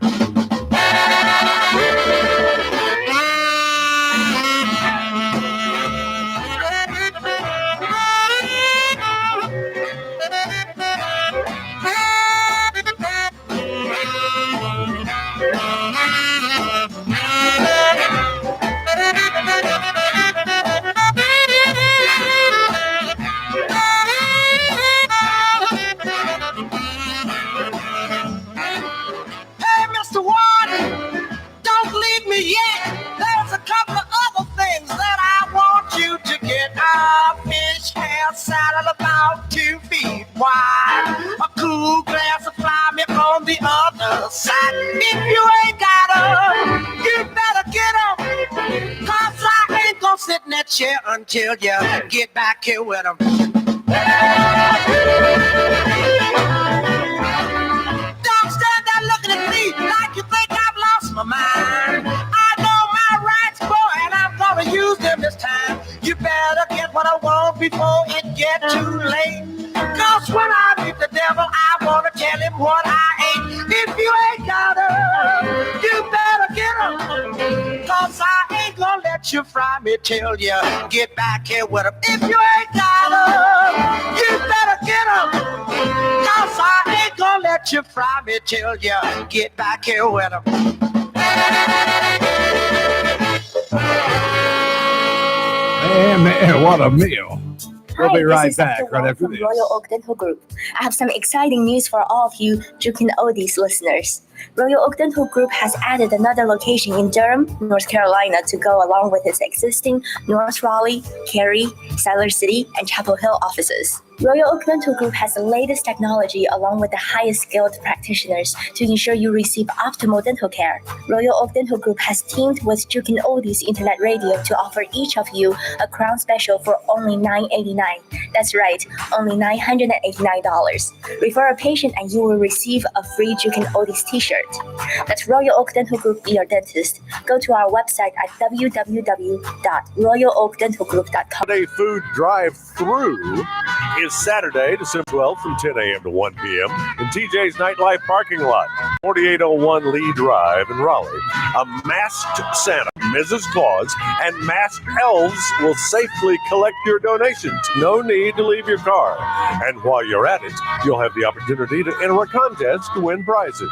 Hey, Mr. Warden, don't leave me yet. There's a couple of other things that I want you to get. A fish hair salad about 2 feet wide. A cool glass of fly milk on the other side. If you ain't got them, you better get them. Cause I ain't gonna sit in that chair until you get back here with them. Don't stand there looking at me like you think I've lost my mind. I know my rights, boy, and I'm gonna use them this time. You better get what I want before it gets too late. Cause when I meet the devil, I wanna tell him what I ate. If you ain't got them, you better get them. Cause I ain't gonna let you fry me till you get back here with them. If you ain't got them, you better get them. Cause I ain't gonna let you fry me till you get back here with them. Man, what a meal. We'll be right This is back Dr. right Wong after from this. Royal Oak Dental Group. I have some exciting news for all of you Jukin Oldies listeners. Royal Oak Dental Group has added another location in Durham, North Carolina to go along with its existing North Raleigh, Cary, Siler City, and Chapel Hill offices. Royal Oak Dental Group has the latest technology along with the highest skilled practitioners to ensure you receive optimal dental care. Royal Oak Dental Group has teamed with Jukin Oldies Internet Radio to offer each of you a crown special for only $9.89. That's right, only $989. Refer a patient and you will receive a free Jukin Oldies t-shirt. That's Royal Oak Dental Group, be your dentist. Go to our website at www.royaloakdentalgroup.com. Holiday food drive-through is Saturday, December 12th from 10 a.m. to 1 p.m. in TJ's Nightlife parking lot, 4801 Lee Drive in Raleigh. A masked Santa, Mrs. Claus, and masked elves will safely collect your donations. No need to leave your car. And while you're at it, you'll have the opportunity to enter a contest to win prizes.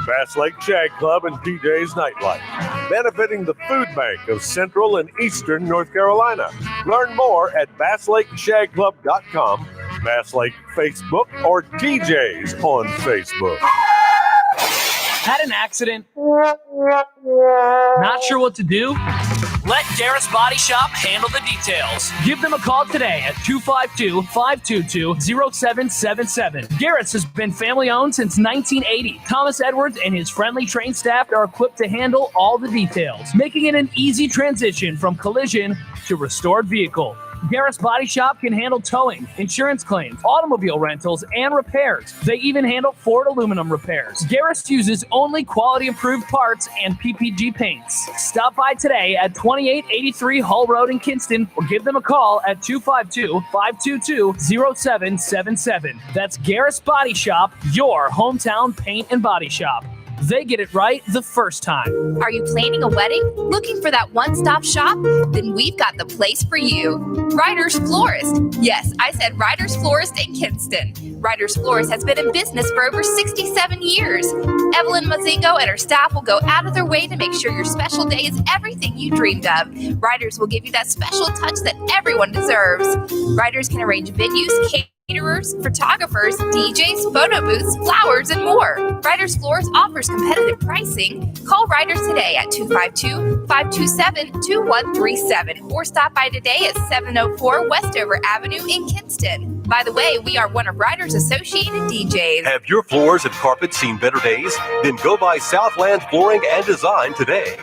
Bass Lake Shag Club and TJ's Nightlife, benefiting the food bank of Central and Eastern North Carolina. Learn more at BassLakeShagClub.com, Bass Lake Facebook, or TJ's on Facebook. Had an accident? Not sure what to do? Let Garrett's Body Shop handle the details. Give them a call today at 252-522-0777. Garrett's has been family-owned since 1980. Thomas Edwards and his friendly trained staff are equipped to handle all the details, making it an easy transition from collision to restored vehicle. Garrett's Body Shop can handle towing, insurance claims, automobile rentals, and repairs. They even handle Ford aluminum repairs. Garrett's uses only quality improved parts and PPG paints. Stop by today at 2883 Hull Road in Kinston or give them a call at 252-522-0777. That's Garrett's Body Shop, your hometown paint and body shop. They get it right the first time. Are you planning a wedding? Looking for that one-stop shop? Then we've got the place for you. Ryder's Florist. Yes, I said Ryder's Florist in Kinston. Ryder's Florist has been in business for over 67 years. Evelyn Mazingo and her staff will go out of their way to make sure your special day is everything you dreamed of. Ryder's will give you that special touch that everyone deserves. Ryder's can arrange venues, caterers, photographers, DJs, photo booths, flowers, and more. Ryder's Floors offers competitive pricing. Call Ryder's today at 252-527-2137 or stop by today at 704 Westover Avenue in Kinston. By the way, we are one of Ryder's associated DJs. Have your floors and carpets seen better days? Then go by Southland Flooring and Design today.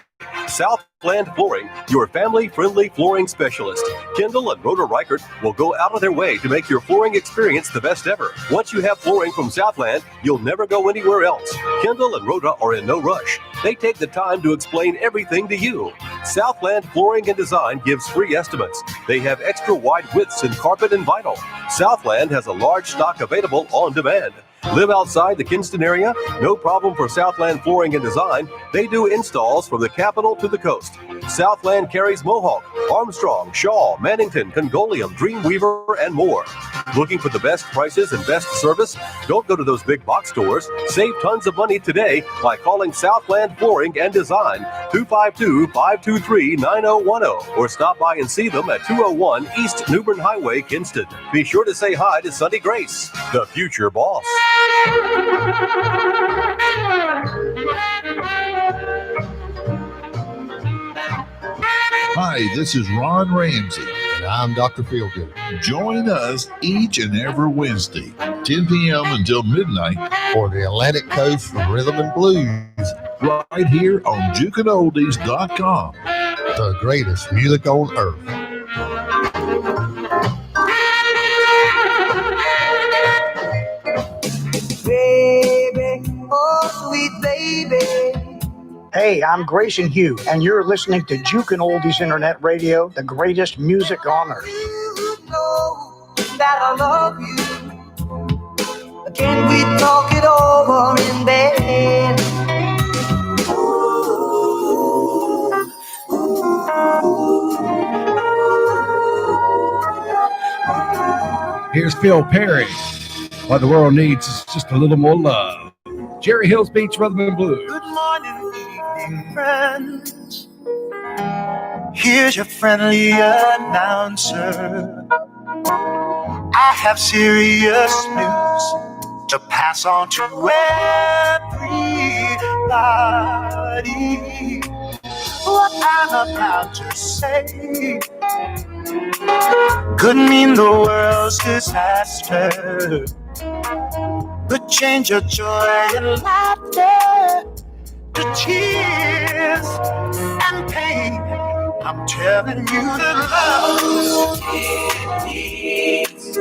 Southland Flooring, your family-friendly flooring specialist. Kendall and Rhoda Reichert will go out of their way to make your flooring experience the best ever. Once you have flooring from Southland, you'll never go anywhere else. Kendall and Rhoda are in no rush. They take the time to explain everything to you. Southland Flooring and Design gives free estimates. They have extra wide widths in carpet and vinyl. Southland has a large stock available on demand. Live outside the Kinston area? No problem for Southland Flooring and Design. They do installs from the capital to the coast. Southland carries Mohawk, Armstrong, Shaw, Mannington, Congolium, Dreamweaver, and more. Looking for the best prices and best service? Don't go to those big box stores. Save tons of money today by calling Southland Flooring and Design 252-523-9010 or stop by and see them at 201 East Newbern Highway, Kinston. Be sure to say hi to Sunny Grace, the future boss. Hi, this is Ron Ramsey. And I'm Dr. Feelgood. Join us each and every Wednesday, 10 p.m. until midnight, for the Atlantic Coast Rhythm and Blues, right here on JukinOldies.com. The greatest music on earth. Baby, oh sweet baby. Hey, I'm Grayson Hugh, and you're listening to Jukin Oldies Internet Radio, the greatest music on earth. You know that I love you. Can we talk it over in bed? Here's Phil Perry. What the world needs is just a little more love. Jerry Hills Beach Rhythm and Blues. Good morning, evening, friends. Here's your friendly announcer. I have serious news to pass on to everybody. What I'm about to say could mean the world's disaster, could change your joy and laughter to tears and pain. I'm telling you that love needs a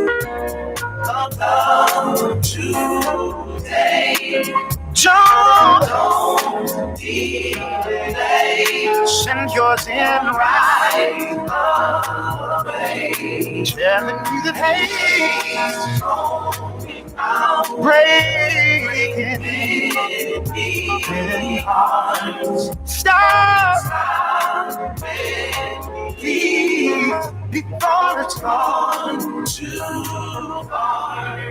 love today. Don't delay. Send yours in right away. Telling you that hey, breaking hearts. Stop, please, before it's gone too far.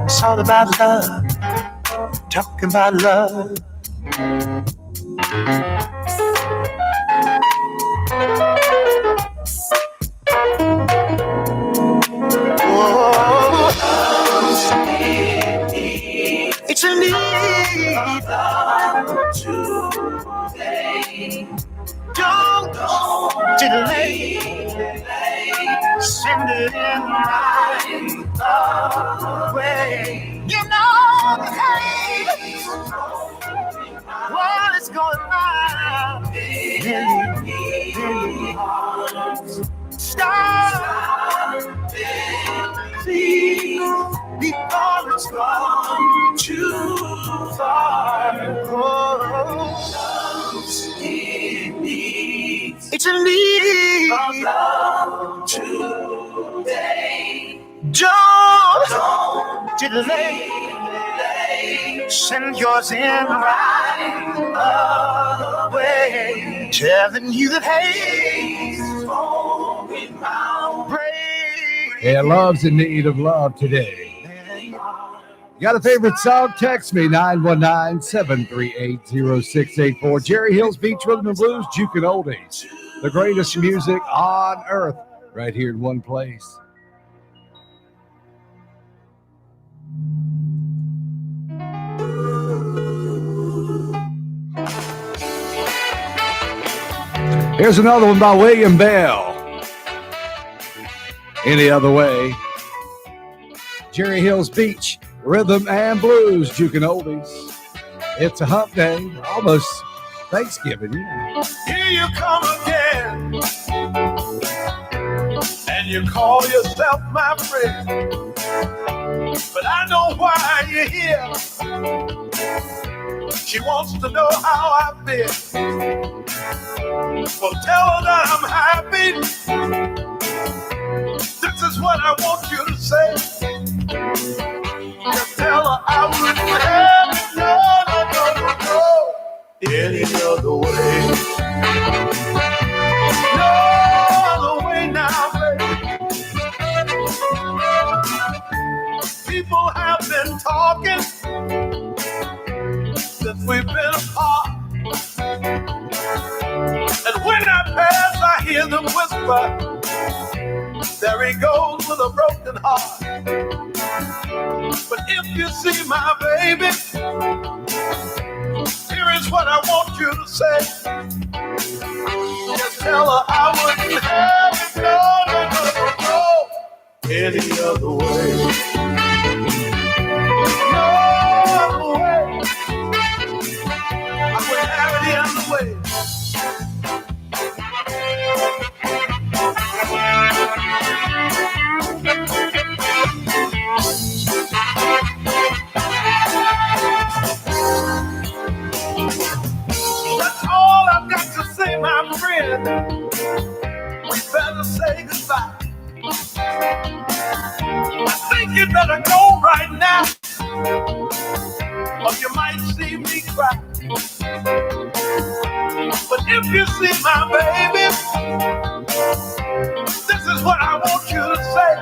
It's all about love, talking about love. Oh, it's a need today. Don't delay. Send it in right away. You know the hate. What is going on in hearts? Stop, please, before it's gone too far. Oh, it's a need of love today. Don't delay. Send yours in right away. Telling you that hey, yeah, love's in need of love today. Got a favorite song? Text me 919-738-0684. Jerry Hill's Beach Rhythm and Blues, Jukin Oldies. The greatest music on earth, right here in one place. Here's another one by William Bell. Any Other Way. Jerry Hill's Beach Rhythm and Blues, Jukin Oldies. It's a hump day, almost Thanksgiving. Here you come again, and you call yourself my friend, but I know why you're here. She wants to know how I've been. Well, tell her that I'm happy. This is what I want you to say. Just tell her I wouldn't have it, no, any other way. No other way now, baby. People have been talking since we've been apart. And when I pass, I hear them whisper, there he goes with a broken heart. But if you see my baby, here is what I want you to say. Just tell her I wouldn't have it, no, any other way. No other way. I wouldn't have it any other way. That's all I've got to say, my friend. We better say goodbye. I think you better go right now, or you might see me cry. But if you see my baby, this is what I want you to say.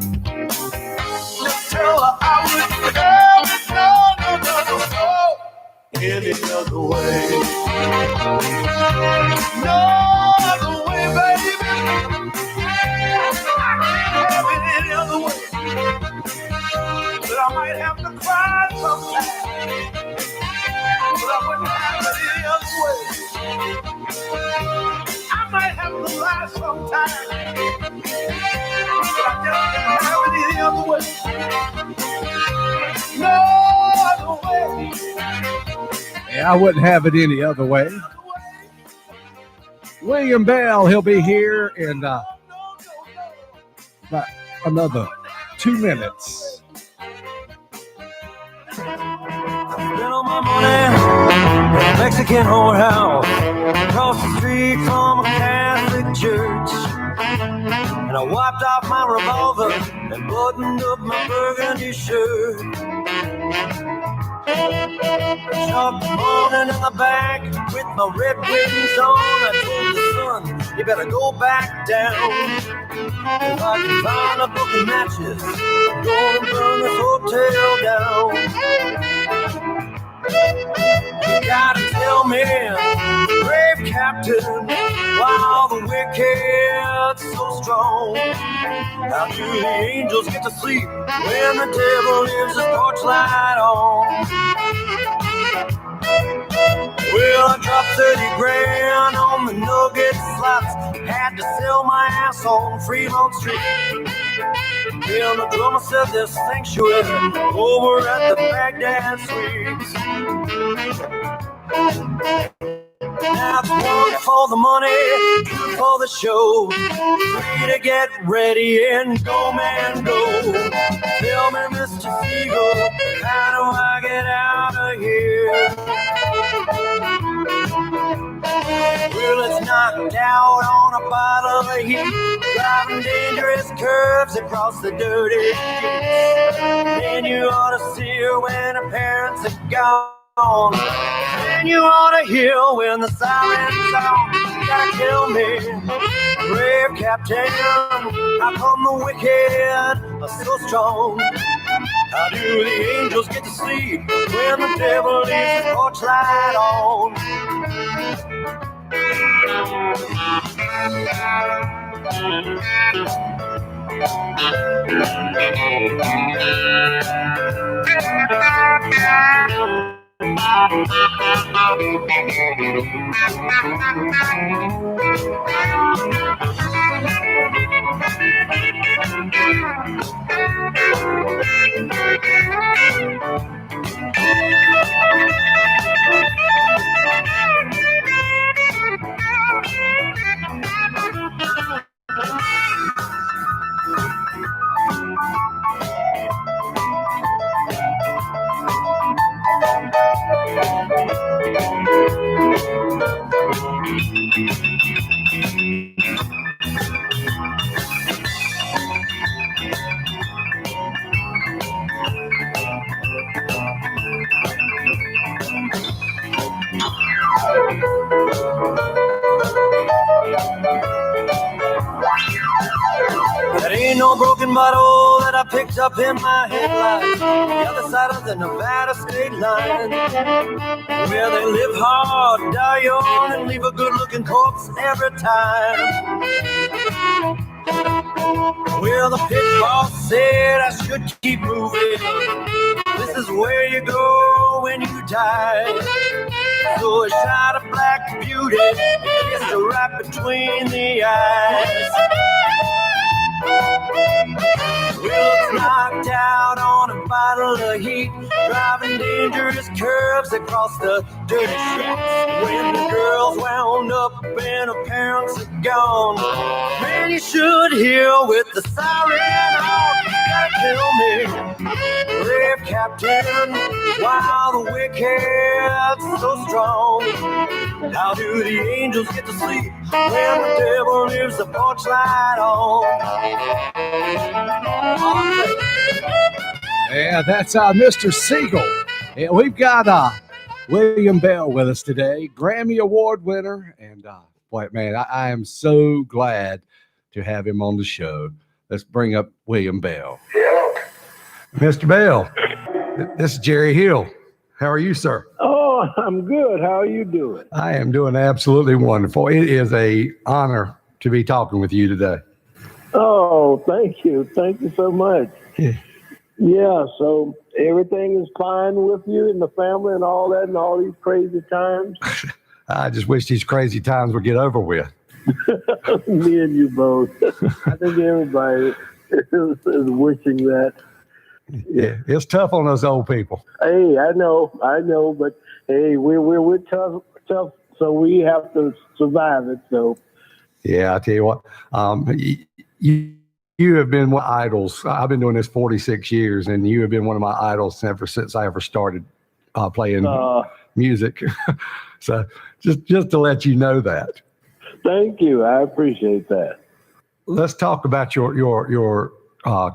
Just tell her I wouldn't have it, no, any other way. No other way, baby. Have it any other way. But I might have to cry sometime. But I wouldn't have it any other way. I might have to lie sometime. But I just can't have it any other way. No other way. Yeah, I wouldn't have it any other way. William Bell, he'll be here in about another 2 minutes. Spend all my money in a Mexican whorehouse across the street from a Catholic church. And I wiped off my revolver and buttoned up my burgundy shirt. Shot the morning in the back with my red wings on. I told the sun, you better go back down. If I can find a book of matches, I'm gonna burn this hotel down. You gotta tell me, brave captain, why the wicked's so strong. How do the angels get to sleep when the devil leaves his porch light on? Well, I dropped 30 grand on the nugget slots. Had to sell my ass on Fremont Street. Well, the drummer said there's sanctuary over at the Baghdad Suites. Now it's one for the money, two for the show. Three to get ready and go, man, go. Tell me, Mr. Siegel, how do I get out of here? Well, it's knocked out on a bottle of heat, driving dangerous curves across the dirty streets. Then you ought to see her when her parents are gone. Then you ought to hear when the siren's on. You gotta tell me, brave captain, how come the wicked are so strong? How do the angels get to sleep when the devil leaves his porch light on? That ain't no broken bottle that I picked up in my headlights on the other side of the Nevada state line, where they live hard, die young, and leave a good-looking corpse every time. Well, the pit boss said I should keep moving. This is where you go when you die. So I shot a black beauty, kissed her right between the eyes. Well, it's knocked out on a bottle of heat, driving dangerous curves across the dirty streets. When the girl's wound up and her parents are gone, man, you should hear with the siren on. You gotta tell me, brave captain, why the wicked's so strong? How do the angels get to sleep when the devil leaves the porch light on? Yeah, that's Mr. Siegel. Yeah, we've got William Bell with us today, Grammy Award winner. And boy, man, I am so glad to have him on the show. Let's bring up William Bell. Mr. Bell, this is Jerry Hill. How are you, sir? Oh, I'm good. How are you doing? I am doing absolutely wonderful. It is a honor to be talking with you today. Oh, thank you. Thank you so much. Yeah, so everything is fine with you and the family and all that and all these crazy times? I just wish these crazy times would get over with. Me and you both. I think everybody is wishing that. Yeah, it's tough on those old people. Hey, I know, but hey, we're tough, so we have to survive it. So, yeah, I tell you what, you have been one of my idols. I've been doing this 46 years, and you have been one of my idols ever since I ever started playing music. So, just to let you know that. Thank you. I appreciate that. Let's talk about your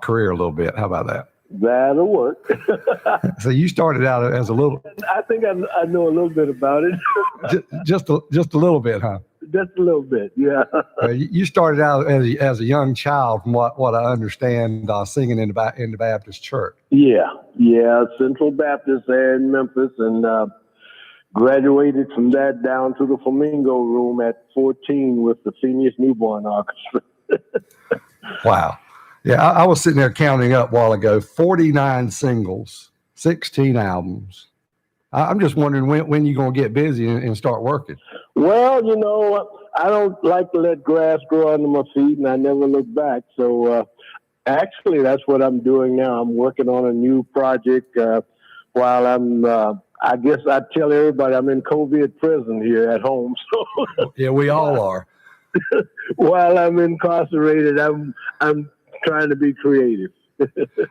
career a little bit. How about that? That'll work. So you started out as a little. I think I know a little bit about it. just a little bit, huh? Just a little bit, yeah. You started out as a young child, from what I understand, singing in the Baptist church. Yeah, Central Baptist there in Memphis, and graduated from that down to the Flamingo Room at 14 with the Phoenix Newborn Orchestra. Wow. Yeah, I was sitting there counting up a while ago, 49 singles, 16 albums. I'm just wondering when you're going to get busy and start working. Well, I don't like to let grass grow under my feet, and I never look back. So actually, that's what I'm doing now. I'm working on a new project while I'm, I guess I tell everybody I'm in COVID prison here at home. So yeah, we all are. While I'm incarcerated, I'm trying to be creative.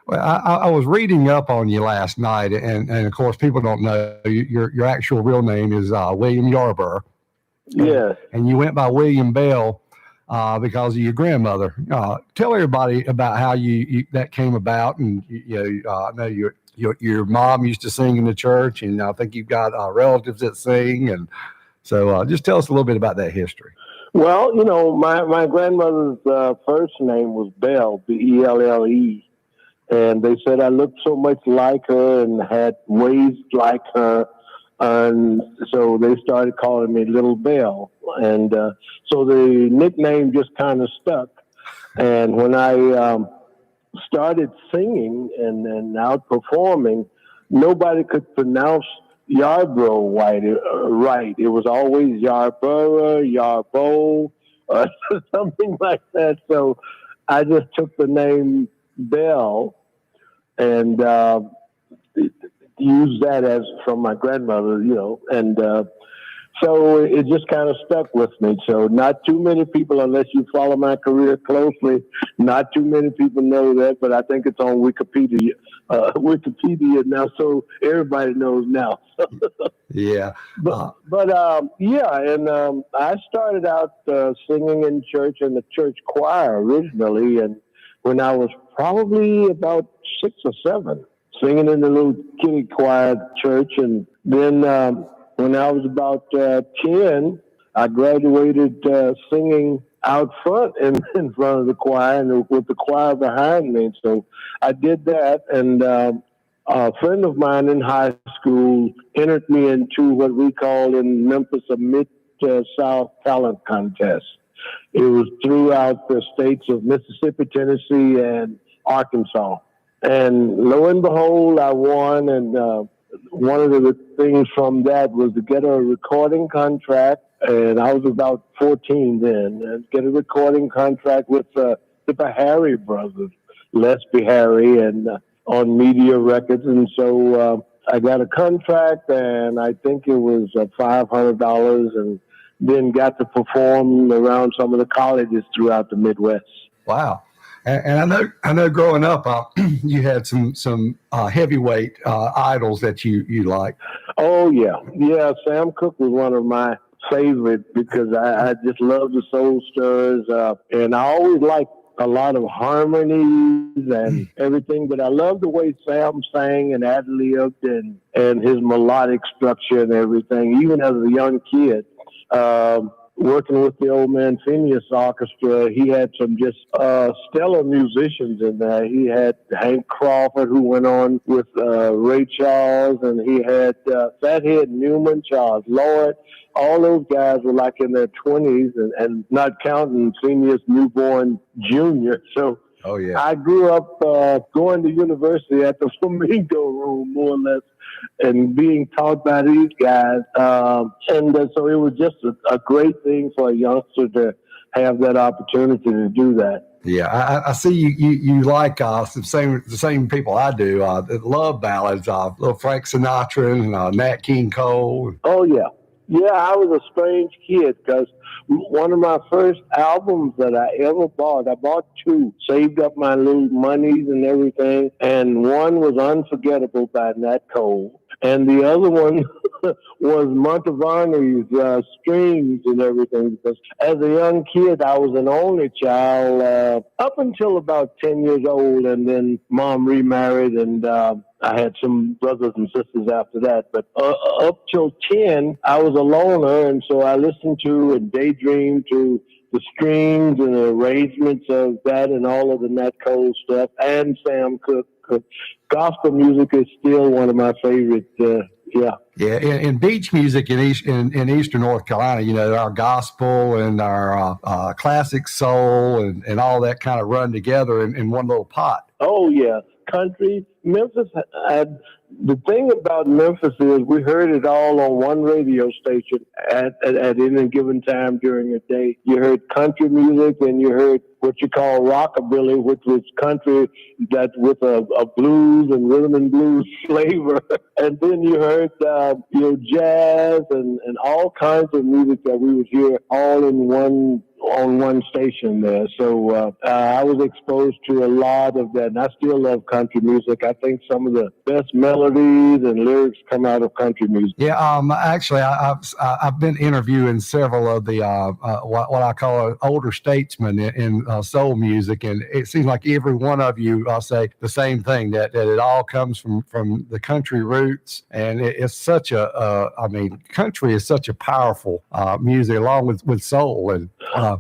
Well, I was reading up on you last night, and of course, people don't know your actual real name is William Yarborough. Yes. And you went by William Bell because of your grandmother. Tell everybody about how you that came about, and I know your mom used to sing in the church, and I think you've got relatives that sing, and so just tell us a little bit about that history. Well, my grandmother's first name was Bell, Belle, and they said I looked so much like her and had ways like her, and so they started calling me Little Bell, and so the nickname just kind of stuck. And when I started singing and out performing, nobody could pronounce Yarborough right. It was always Yarborough, Yarbo, or something like that. So I just took the name Bell and used that as from my grandmother, and so it just kind of stuck with me. So not too many people, unless you follow my career closely, not too many people know that, but I think it's on Wikipedia now, so everybody knows now. Yeah. But and I started out singing in church in the church choir originally, and when I was probably about 6 or 7, singing in the little kiddie choir church, and then when I was about 10, I graduated singing out front in front of the choir and with the choir behind me. So I did that, and a friend of mine in high school entered me into what we call in Memphis a Mid-South Talent Contest. It was throughout the states of Mississippi, Tennessee, and Arkansas. And lo and behold, I won, and one of the things from that was to get a recording contract, and I was about 14 then, and get a recording contract with the Harry brothers, Les Harry, and on Media Records. And so I got a contract, and I think it was $500, and then got to perform around some of the colleges throughout the Midwest. Wow. And I know growing up, you had some heavyweight idols that you liked. Oh, yeah. Sam Cooke was one of my favorites because I just love the soul stirrers. And I always liked a lot of harmonies and everything, but I love the way Sam sang and ad-libbed and his melodic structure and everything, even as a young kid. working with the Old Man Phineas Orchestra, he had some just stellar musicians in there. He had Hank Crawford, who went on with Ray Charles, and he had Fathead Newman, Charles Lloyd. All those guys were like in their 20s, and not counting Phineas Newborn Jr. So Oh, yeah. I grew up going to university at the Flamingo Room, more or less, and being taught by these guys. So it was just a great thing for a youngster to have that opportunity to do that. Yeah, I see you like the same people I do. Love ballads, little Frank Sinatra and Nat King Cole. Oh, yeah. Yeah, I was a strange kid because one of my first albums that I ever bought, I bought two, saved up my little monies and everything, and one was Unforgettable by Nat Cole, and the other one was Monteverdi's Strings and everything, because as a young kid, I was an only child up until about 10 years old, and then Mom remarried, and I had some brothers and sisters after that, but up till 10, I was a loner, and so I listened to and daydreamed to the strings and the arrangements of that and all of the Nat Cole stuff and Sam Cooke. Gospel music is still one of my favorite. Yeah, in beach music in Eastern North Carolina, our gospel and our classic soul and all that kind of run together in one little pot. Oh, yeah. Country. Memphis had, the thing about Memphis is we heard it all on one radio station at any given time during the day. You heard country music and you heard what you call rockabilly, which was country that with a blues and rhythm and blues flavor. And then you heard jazz and all kinds of music that we would hear all on one station there. So I was exposed to a lot of that, and I still love country music. I think some of the best melodies and lyrics come out of country music. Yeah, actually, I've been interviewing several of the what I call older statesmen in soul music, and it seems like every one of you say the same thing, that it all comes from the country roots, and it's such country is such a powerful music along with soul and.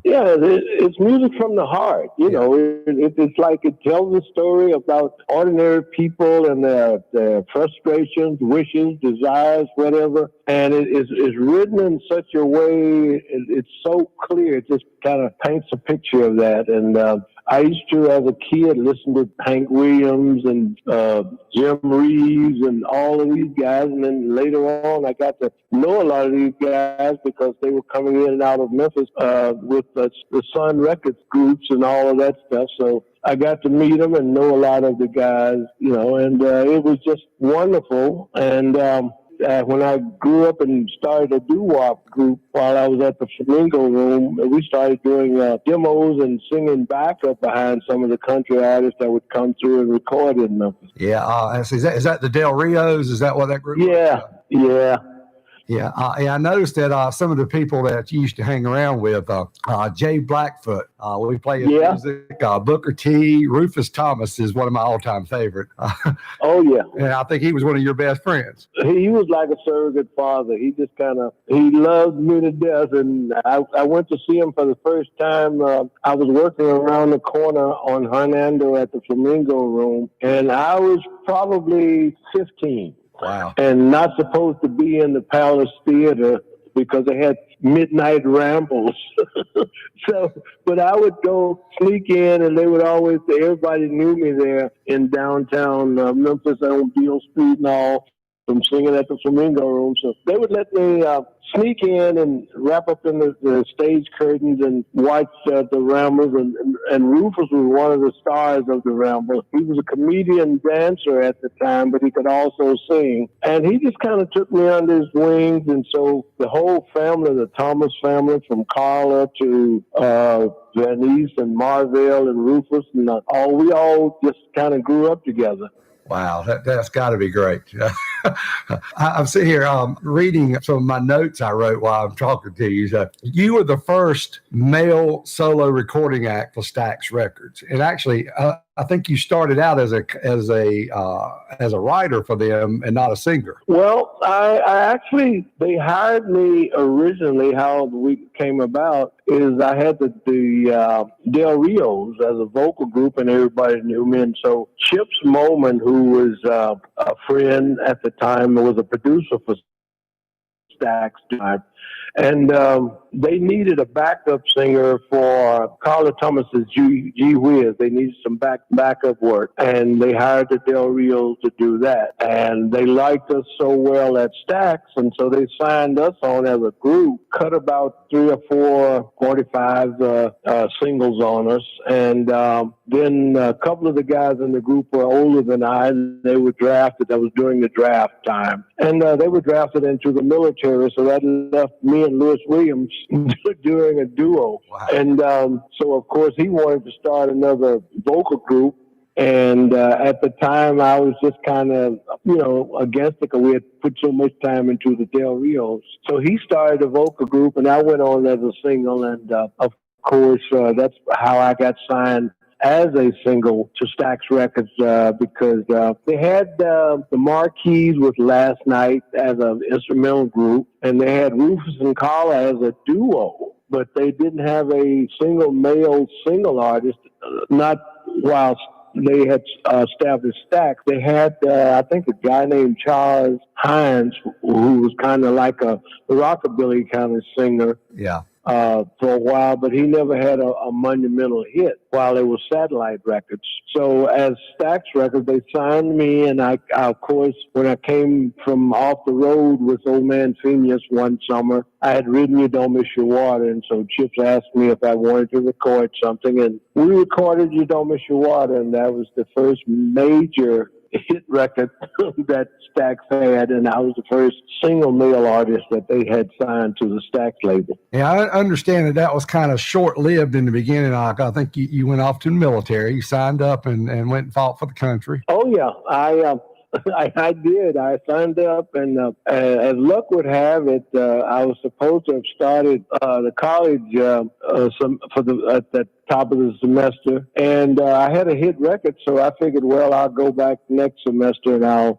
It's music from the heart. You know, it's like it tells a story about ordinary people and their frustrations, wishes, desires, whatever. And it is written in such a way, it's so clear. It just kind of paints a picture of that. And I used to, as a kid, listen to Hank Williams and Jim Reeves and all of these guys. And then later on, I got to know a lot of these guys because they were coming in and out of Memphis with the Sun Records groups and all of that stuff. So I got to meet them and know a lot of the guys, and it was just wonderful. And when I grew up and started a doo-wop group while I was at the Flamingo Room, we started doing demos and singing backup behind some of the country artists that would come through and record in Memphis. Yeah, is that the Del Rios? Is that what that group was? Yeah. Yeah, I noticed that some of the people that you used to hang around with, Jay Blackfoot, we play his music, Booker T, Rufus Thomas is one of my all-time favorite. Oh, yeah. And I think he was one of your best friends. He was like a surrogate father. He just he loved me to death. And I went to see him for the first time. I was working around the corner on Hernando at the Flamingo Room, and I was probably 15. Wow. And not supposed to be in the Palace Theater because they had midnight rambles. But I would go sneak in, and they would always, everybody knew me there in downtown Memphis on Beale Street and all, from singing at the Flamingo Room. So they would let me sneak in and wrap up in the stage curtains and watch the Ramblers. And Rufus was one of the stars of the Ramblers. He was a comedian dancer at the time, but he could also sing. And he just kind of took me under his wings. And so the whole family, the Thomas family, from Carla to Janice and Marvell and Rufus, and we all just kind of grew up together. Wow, that's got to be great. I'm sitting here reading some of my notes I wrote while I'm talking to you. You were the first male solo recording act for Stax Records. And actually, I think you started out as a writer for them and not a singer. Well, I actually, they hired me originally. How the week came about is I had the Del Rios as a vocal group, and everybody knew me. And so Chips Moman, who was a friend at the time, was a producer for Stax, and they needed a backup singer for Carla Thomas's Gee Whiz. They needed some backup work, and they hired the Del Rios to do that. And they liked us so well at Stax, and so they signed us on as a group, cut about 3 or 4 45 singles on us, and then a couple of the guys in the group were older than I, and they were drafted. That was during the draft time, and they were drafted into the military, so that left me and Louis Williams doing a duo. Wow. And so, of course, he wanted to start another vocal group. And at the time, I was just kind of, against it because we had put so much time into the Del Rios. So he started a vocal group, and I went on as a single. And, of course, that's how I got signed as a single to Stax Records because they had the Marquis with Last Night as an instrumental group, and they had Rufus and Carla as a duo, but they didn't have a single male single artist, not while they had established Stax. They had, I think, a guy named Charles Hines, who was kind of like a rockabilly kind of singer. Yeah. For a while, but he never had a monumental hit while it was Satellite Records. So as Stax Records, they signed me, and I, of course, when I came from off the road with Old Man Phineas one summer, I had written You Don't Miss Your Water, and so Chips asked me if I wanted to record something, and we recorded You Don't Miss Your Water, and that was the first major hit record that Stax had, and I was the first single male artist that they had signed to the Stax label. Yeah, I understand that was kind of short-lived in the beginning. I think you went off to the military. You signed up and went and fought for the country. Oh, yeah. I did. I signed up, and as luck would have it, I was supposed to have started the college at the top of the semester, and I had a hit record, so I figured, well, I'll go back next semester and I'll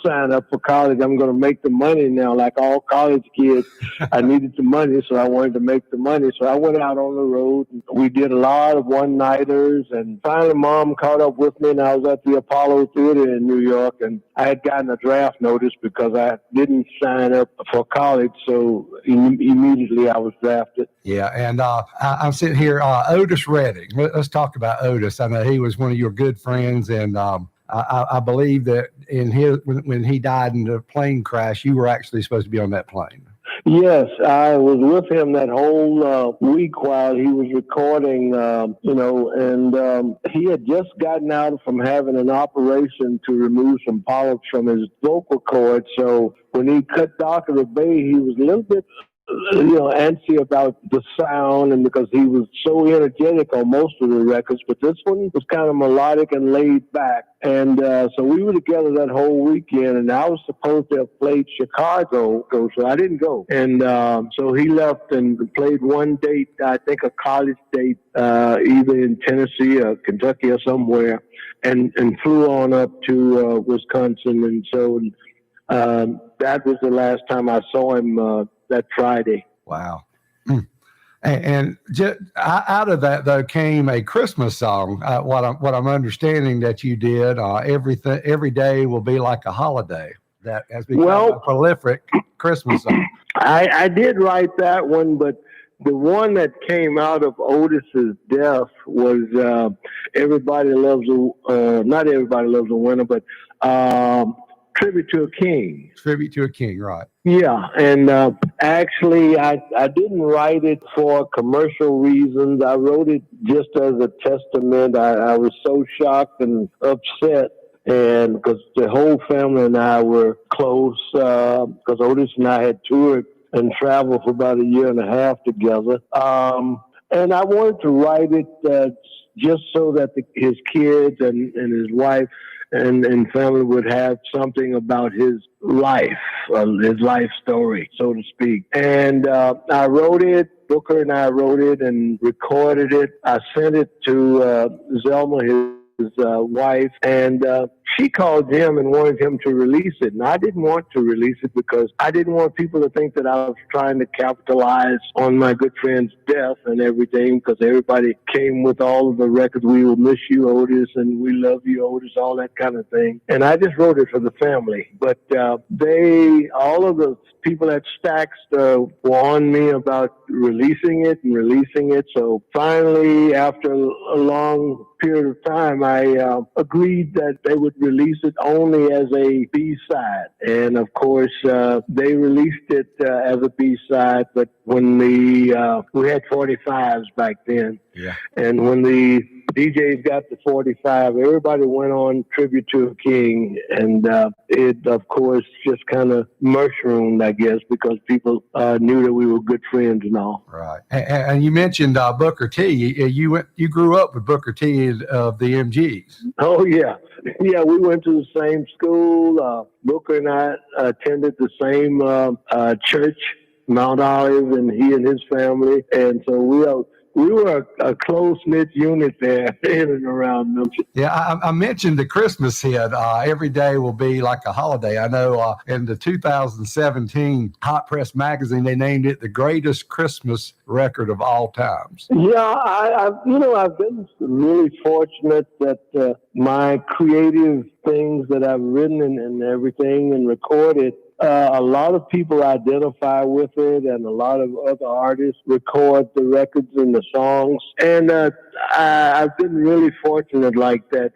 sign up for college. I'm going to make the money now, like all college kids. I needed the money, so I wanted to make the money. So I went out on the road. We did a lot of one-nighters, and finally Mom caught up with me, and I was at the Apollo Theater in New York, and I had gotten a draft notice because I didn't sign up for college, so immediately I was drafted. Yeah, and I'm sitting here, Otis Redding. Let's talk about Otis. I know he was one of your good friends, and I believe that when he died in the plane crash, you were actually supposed to be on that plane. Yes, I was with him that whole week while he was recording, and he had just gotten out from having an operation to remove some polyps from his vocal cords. So when he cut Dock of the Bay, he was a little bit antsy about the sound, and because he was so energetic on most of the records, but this one was kind of melodic and laid back. And so we were together that whole weekend, and I was supposed to have played Chicago, so I didn't go. And so he left and played one date, I think a college date, either in Tennessee or Kentucky or somewhere, and flew on up to Wisconsin. And so that was the last time I saw him that Friday. Wow. And just, out of that, though, came a Christmas song. What I'm understanding that you did, every day will be like a holiday. That has become a prolific Christmas song. I did write that one, but the one that came out of Otis's death was Everybody Loves not Everybody Loves a Winner, but Tribute to a King. Tribute to a King, right. Yeah, and actually, I didn't write it for commercial reasons. I wrote it just as a testament. I was so shocked and upset, and because the whole family and I were close, because Otis and I had toured and traveled for about a year and a half together. And I wanted to write it just so that his kids and his wife and family would have something about his life story, so to speak. And I wrote it. Booker and I wrote it and recorded it. I sent it to Zelma, his wife, and she called him and wanted him to release it. And I didn't want to release it because I didn't want people to think that I was trying to capitalize on my good friend's death and everything, because everybody came with all of the records. We will miss you, Otis, and we love you, Otis, all that kind of thing. And I just wrote it for the family. But all of the people at Stax were on me about releasing it. So finally, after a long period of time, I agreed that they would release it only as a B-side. And of course, they released it as a B-side, but when we had 45s back then. Yeah. And when the DJs got the 45, everybody went on Tribute to a King. And it, of course, just kind of mushroomed, I guess, because people knew that we were good friends and all. Right. And you mentioned Booker T. You grew up with Booker T of the MGs. Oh, yeah. Yeah, we went to the same school. Booker and I attended the same church, Mount Olive, and he and his family. And so we were a close-knit unit there in and around them. Yeah, I mentioned the Christmas hit. Every day will be like a holiday. I know in the 2017 Hot Press magazine, they named it the greatest Christmas record of all times. Yeah, I've been really fortunate that my creative things that I've written and everything and recorded, a lot of people identify with it, and a lot of other artists record the records and the songs. And I've been really fortunate like that.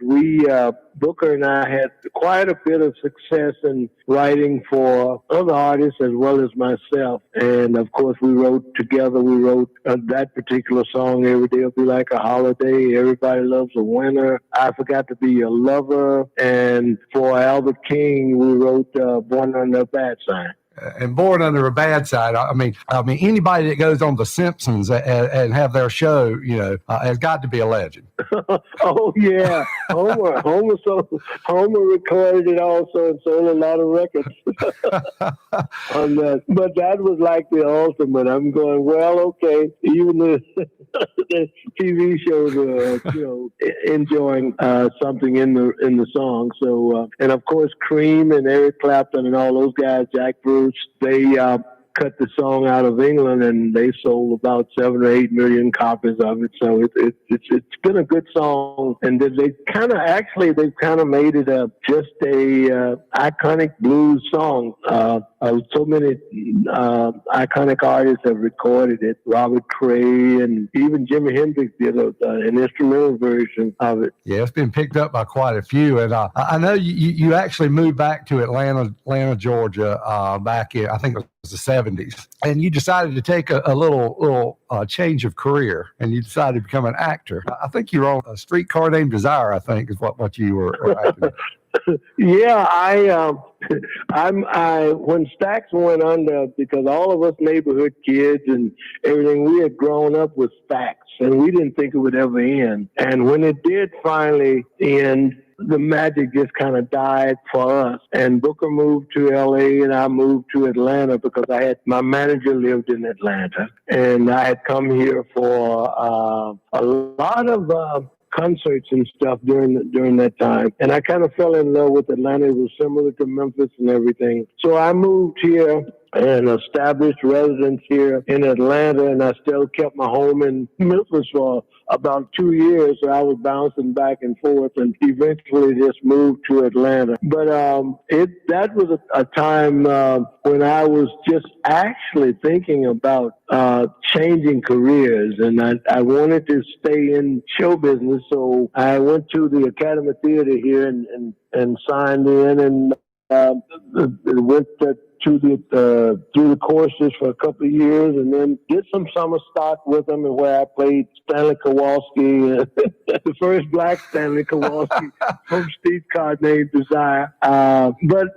Booker and I had quite a bit of success in writing for other artists as well as myself. And of course, we wrote together. We wrote that particular song, Every Day Will Be Like a Holiday, Everybody Loves a Winter, I Forgot to Be Your Lover. And for Albert King, we wrote Born Under a Bad Sign. And Born Under a Bad Side. I mean, anybody that goes on The Simpsons and have their show, has got to be a legend. Oh yeah, Homer recorded it also and sold a lot of records on that. But that was like the ultimate. I'm going, well, okay, even the TV shows are enjoying something in the song. So and of course, Cream and Eric Clapton and all those guys, Jack Bruce. They cut the song out of England, and they sold about 7 or 8 million copies of it. So it's been a good song, and they've kind of made it just a iconic blues song. So many iconic artists have recorded it. Robert Cray and even Jimi Hendrix did an instrumental version of it. Yeah, it's been picked up by quite a few. And I know you actually moved back to Atlanta, Georgia, back in, I think it was the 70s. And you decided to take a little change of career, and you decided to become an actor. I think you were on A Streetcar Named Desire, I think, is what you were acting. Yeah, when Stax went under, because all of us neighborhood kids and everything, we had grown up with Stax, and we didn't think it would ever end. And when it did finally end, the magic just kind of died for us. And Booker moved to LA, and I moved to Atlanta because my manager lived in Atlanta, and I had come here for a lot of concerts and stuff during that time. And I kind of fell in love with Atlanta. It was similar to Memphis and everything. So I moved here and established residence here in Atlanta, and I still kept my home in Memphis for about 2 years. So I was bouncing back and forth, and eventually just moved to Atlanta. But that was a time when I was just actually thinking about changing careers, and I wanted to stay in show business. So I went to the Academy Theater here and signed in, and went through the courses for a couple of years, and then did some summer stock with them, and where I played Stanley Kowalski, the first black Stanley Kowalski from Streetcar Named Desire. But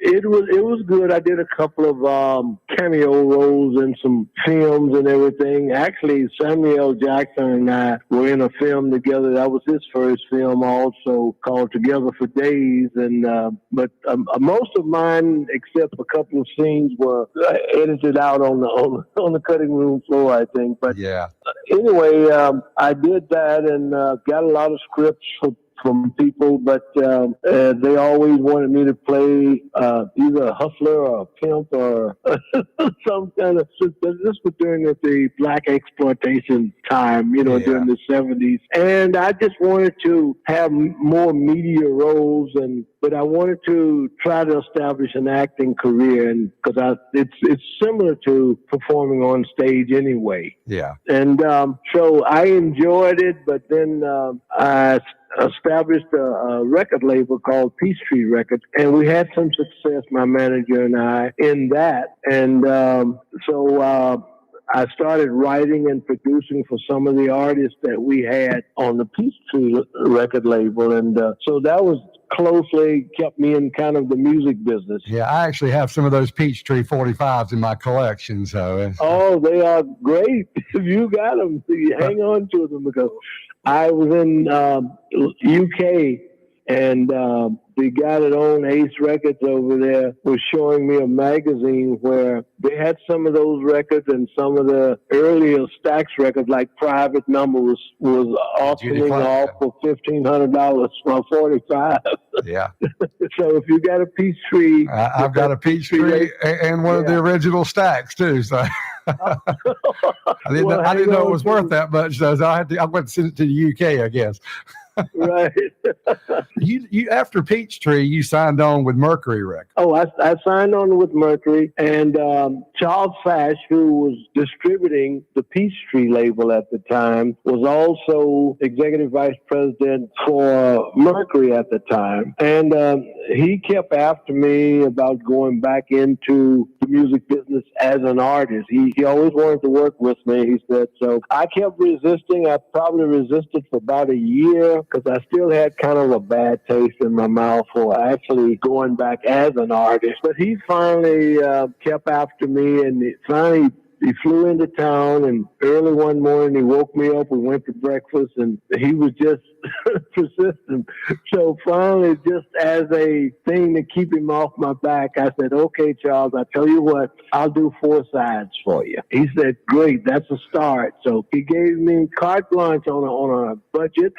It was good. I did a couple of cameo roles in some films and everything. Actually, Samuel Jackson and I were in a film together. That was his first film, also called Together for Days. And but most of mine, except a couple of scenes, were edited out on the cutting room floor, I think. But Yeah. Anyway, I did that and got a lot of scripts from people, but they always wanted me to play either a hustler or a pimp or some kind of. This was during the black exploitation time, during the 70s, and I just wanted to have more media roles, but I wanted to try to establish an acting career, and because it's similar to performing on stage anyway. Yeah. And so I enjoyed it, but then I established a record label called Peachtree Records, and we had some success, my manager and I, in that. And so I started writing and producing for some of the artists that we had on the Peachtree record label, and so that was closely kept me in kind of the music business. Yeah, I actually have some of those Peachtree 45s in my collection. So. Oh, they are great. If you got them, you hang on to them, because I was in UK, and the guy that owned Ace Records over there was showing me a magazine where they had some of those records, and some of the earlier Stax records, like Private Number, was auctioning off for $1,500 for 45. Yeah. So if you got a Peachtree, I've got a Peachtree and one of the original Stax too. So. I didn't know it was worth that much, so I went to send it to the UK, I guess. Right. You after Peachtree, you signed on with Mercury Records. Oh, I signed on with Mercury, and Charles Fash, who was distributing the Peachtree label at the time, was also executive vice president for Mercury at the time. And he kept after me about going back into the music business as an artist. He always wanted to work with me, he said. So I kept resisting. I probably resisted for about a year, because I still had kind of a bad taste in my mouth for actually going back as an artist. But he finally kept after me, and he flew into town, and early one morning he woke me up. We went to breakfast, and he was just persistent. So finally, just as a thing to keep him off my back, I said, "Okay, Charles, I tell you what, I'll do 4 sides for you." He said, "Great, that's a start." So he gave me carte blanche on a budget,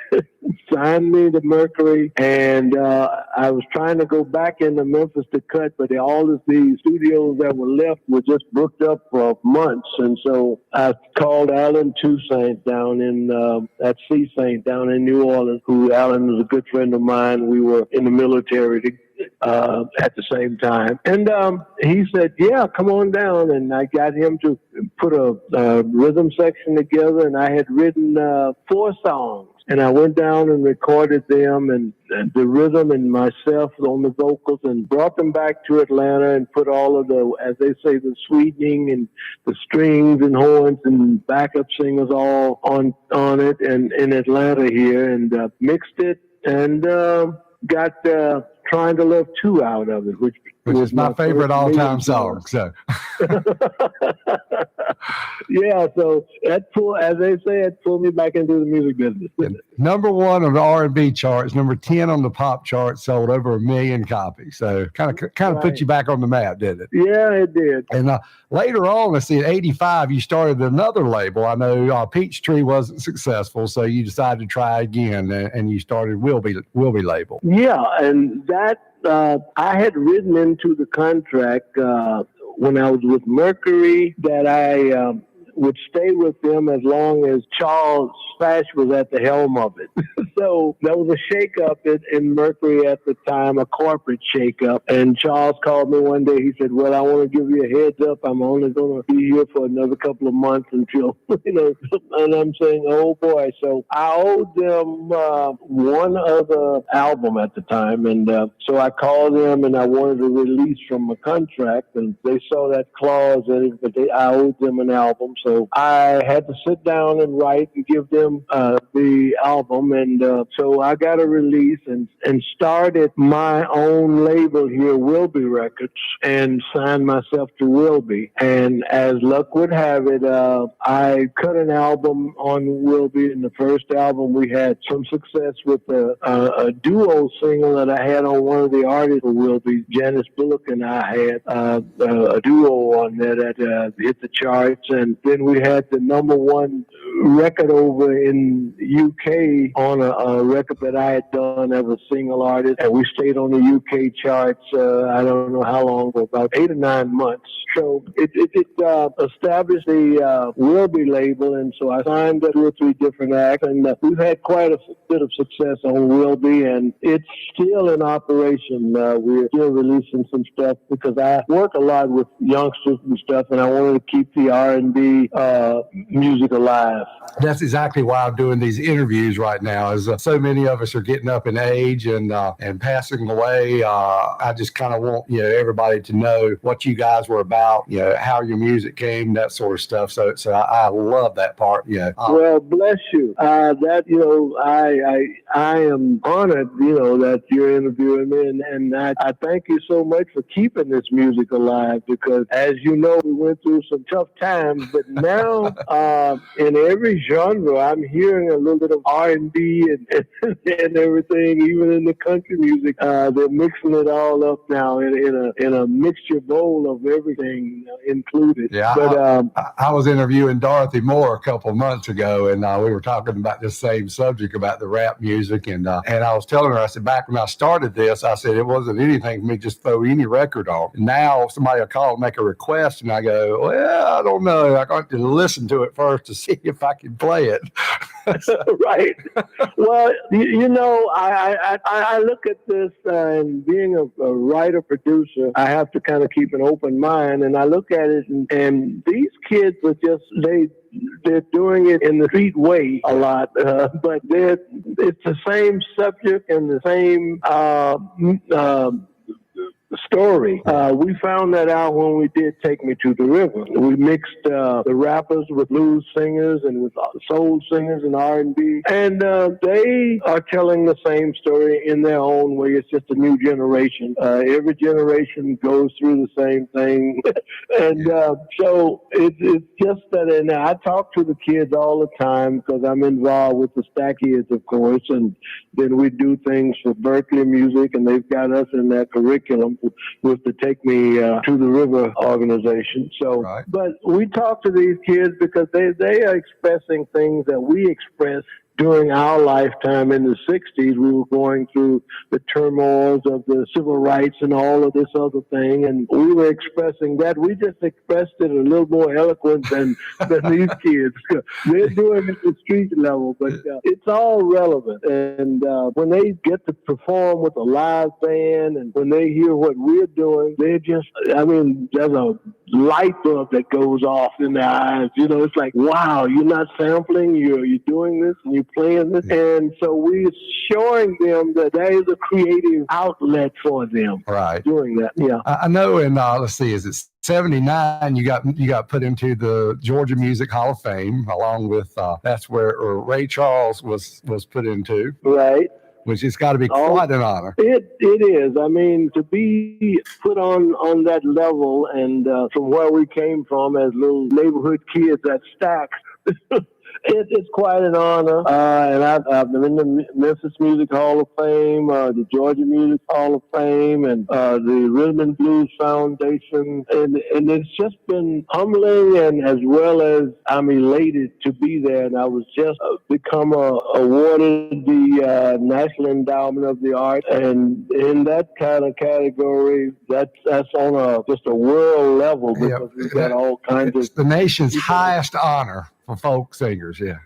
signed me to Mercury, and I was trying to go back into Memphis to cut, but all of the studios that were left were just booked up for months. And so I called Alan Toussaint down at C-Saint down in New Orleans, who Alan was a good friend of mine. We were in the military at the same time. And he said, "Yeah, come on down." And I got him to put a rhythm section together, and I had written 4 songs. And I went down and recorded them, and the rhythm, and myself on the vocals, and brought them back to Atlanta and put all of the, as they say, the sweetening and the strings and horns and backup singers all on it, and in Atlanta here, and mixed it, and got Trying to Love 2 out of it, which is my favorite all-time song. So. Yeah, so that as they say, it pulled me back into the music business. Number 1 on the R&B charts, number 10 on the pop charts, sold over 1 million copies. So kind of put you back on the map, didn't it? Yeah, it did. And later on, let's see, in '85, you started another label. I know Peachtree wasn't successful, so you decided to try again, and you started Will Be label. Yeah, and that I had written into the contract when I was with Mercury that I would stay with them as long as Charles Fash was at the helm of it. So there was a shakeup in Mercury at the time, a corporate shakeup. And Charles called me one day. He said, "Well, I want to give you a heads up. I'm only going to be here for another couple of months until, and I'm saying, oh boy. So I owed them one other album at the time. And so I called them and I wanted a release from my contract. And they saw that clause in it, but I owed them an album. So So I had to sit down and write and give them the album. And so I got a release and started my own label here, Wilby Records, and signed myself to Wilby. And as luck would have it, I cut an album on Wilby. In the first album, we had some success with a duo single that I had on one of the artists of Wilby. Janice Bullock and I had a duo on there that hit the charts. And then we had the number one record over in UK on a record that I had done as a single artist, and we stayed on the UK charts. I don't know how long, for about 8 or 9 months. So it established the Wilby label, and so I signed 2 or 3 different acts, and we've had quite a bit of success on Wilby, and it's still in operation. We're still releasing some stuff because I work a lot with youngsters and stuff, and I wanted to keep the R&B music alive. That's exactly why I'm doing these interviews right now. Is so many of us are getting up in age and passing away. I just kind of want everybody to know what you guys were about, how your music came, that sort of stuff. So I love that part. Well, bless you. That I am honored, that you're interviewing me, and I thank you so much for keeping this music alive, because as you know, we went through some tough times, but now in every genre, I'm hearing a little bit of R&B and everything, even in the country music. They're mixing it all up now in a mixture bowl of everything included. Yeah, but I was interviewing Dorothy Moore a couple months ago, and we were talking about this same subject about the rap music, and I was telling her, I said, back when I started this, I said it wasn't anything for me to just throw any record on. Now somebody will call and make a request, and I go, well, I don't know. I got to listen to it first to see if I can play it. Right. Well, I look at this, and being a writer producer, I have to kind of keep an open mind, and I look at it, and these kids are just they're doing it in the street way a lot, but it's the same subject and the same story. We found that out when we did Take Me to the River. We mixed the rappers with blues singers and with soul singers and R&B, and they are telling the same story in their own way. It's just a new generation. Every generation goes through the same thing, and so it's just that. And I talk to the kids all the time because I'm involved with the Stack Kids, of course, and then we do things for Berkeley Music, and they've got us in their curriculum with the Take Me to the River organization. So, right. But we talk to these kids because they are expressing things that we express during our lifetime in the 60s. We were going through the turmoils of the civil rights and all of this other thing, and we were expressing that. We just expressed it a little more eloquent than these kids. They're doing it at the street level, but it's all relevant. And when they get to perform with a live band, and when they hear what we're doing, they're just, there's a light bulb that goes off in their eyes. It's like, wow, you're not sampling, you're doing this, and you're playing this. And so we're showing them that there is a creative outlet for them. Right. Doing that. Yeah. I know. And let's see, is it 79? You got put into the Georgia Music Hall of Fame, along with that's where Ray Charles was put into. Right. Which has got to be quite an honor. It is. To be put on that level, and from where we came from as little neighborhood kids at Stack, it's quite an honor. And I've been in the Memphis Music Hall of Fame, the Georgia Music Hall of Fame, and the Rhythm and Blues Foundation. And it's just been humbling, and as well as I'm elated to be there. And I was just become awarded the National Endowment of the Arts. And in that kind of category, that's on just a world level, because we've got all kinds of... the nation's highest honor for folk singers. Yeah.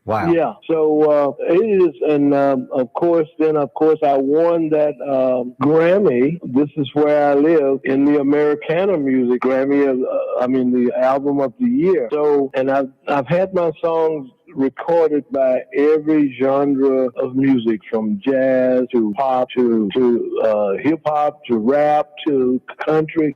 Wow. Yeah. So it is. And of course, I won that Grammy. This is where I live, in the Americana Music Grammy, the album of the year. So, and I've had my songs recorded by every genre of music, from jazz to pop to hip hop to rap to country.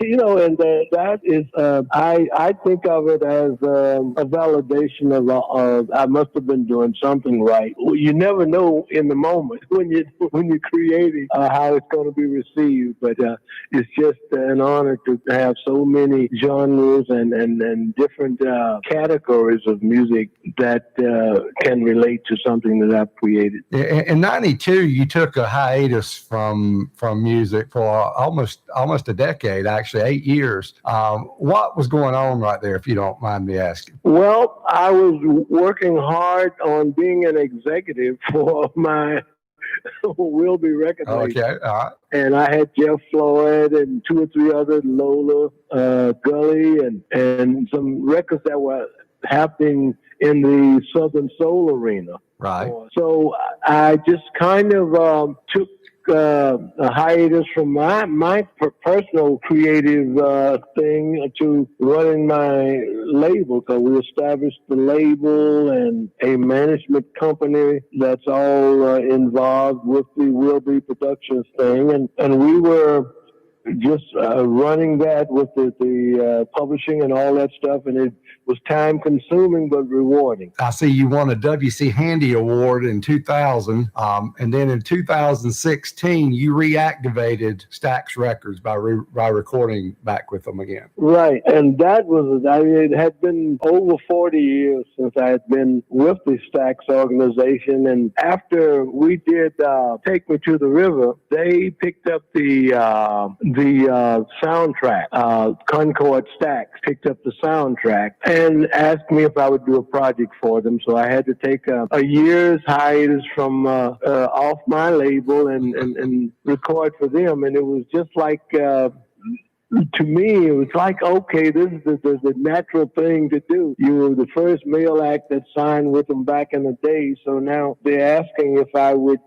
And that is, I think of it as a validation of I must have been doing something right. Well, you never know in the moment when you're creating how it's going to be received, but it's just an honor to have so many genres and different categories of music that can relate to something that I've created. In '92, you took a hiatus from music for almost a decade, actually 8 years. What was going on right there, if you don't mind me asking? Well, I was working hard on being an executive for my Will Be record label. Okay, all right. And I had Jeff Floyd and 2 or 3 others, Lola, Gully, and some records that were happening in the Southern Soul arena. Right. So I just kind of took a hiatus from my personal creative thing to running my label. So we established the label and a management company that's all involved with the Will Be Productions thing, and we were just running that with the publishing and all that stuff, and it was time consuming but rewarding. I see you won a W.C. Handy Award in 2000, and then in 2016 you reactivated Stax Records by recording back with them again. Right, and that was, it had been over 40 years since I had been with the Stax organization, and after we did Take Me to the River, they picked up the soundtrack. Concord Stax picked up the soundtrack and asked me if I would do a project for them. So I had to take a year's hiatus from off my label and record for them. And it was just like, to me, it was like, okay, this is the natural thing to do. You were the first male act that signed with them back in the day. So now they're asking if I would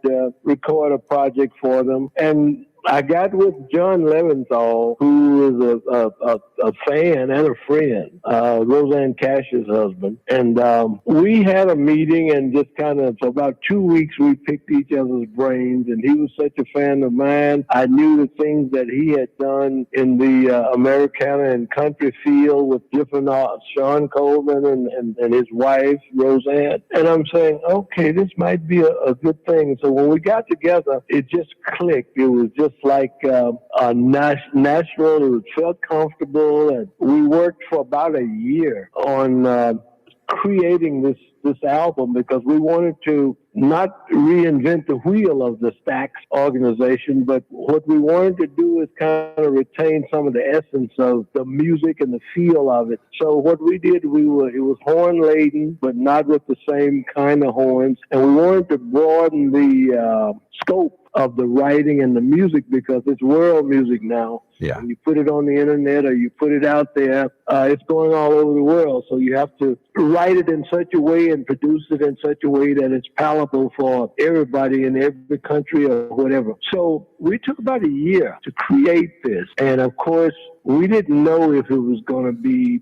record a project for them. And I got with John Leventhal, who is a fan and a friend, Roseanne Cash's husband. And we had a meeting, and just kind of, for about 2 weeks, we picked each other's brains. And he was such a fan of mine. I knew the things that he had done in the Americana and country field with different Sean Coleman and his wife, Roseanne. And I'm saying, okay, this might be a good thing. So when we got together, it just clicked. It was just like a natural. It felt comfortable, and we worked for about a year on creating this album, because we wanted to not reinvent the wheel of the Stax organization, but what we wanted to do is kind of retain some of the essence of the music and the feel of it. So what we did, it was horn laden, but not with the same kind of horns, and we wanted to broaden the scope of the writing and the music, because it's world music now. Yeah. When you put it on the internet or you put it out there, it's going all over the world. So you have to write it in such a way and produce it in such a way that it's palatable for everybody in every country or whatever. So we took about a year to create this. And of course, we didn't know if it was going to be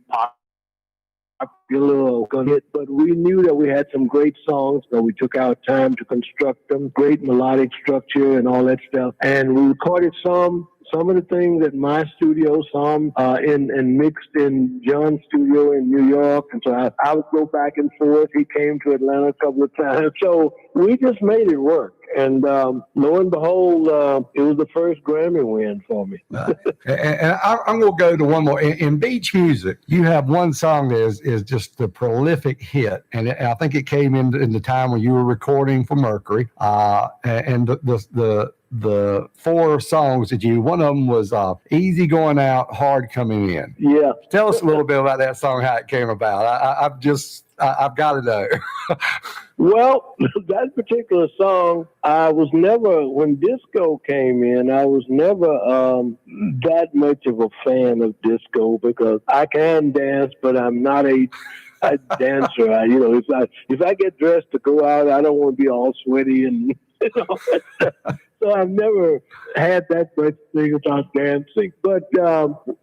popular or going to hit, but we knew that we had some great songs, so we took our time to construct them, great melodic structure and all that stuff. And we recorded some of the things at my studio, some and mixed in John's studio in New York. And so I would go back and forth. He came to Atlanta a couple of times. So we just made it work. And lo and behold, it was the first Grammy win for me. And I'm going to go to one more. In beach music, you have one song that is just a prolific hit. And I think it came in the time when you were recording for Mercury. And the 4 songs that one of them was Easy Going Out, Hard Coming In. Yeah. Tell us a little bit about that song, how it came about. I've got to know. Well, that particular song, I was never, when disco came in, I was never that much of a fan of disco, because I can dance, but I'm not a dancer. If I get dressed to go out, I don't want to be all sweaty and all that stuff. So I've never had that much thing about dancing. But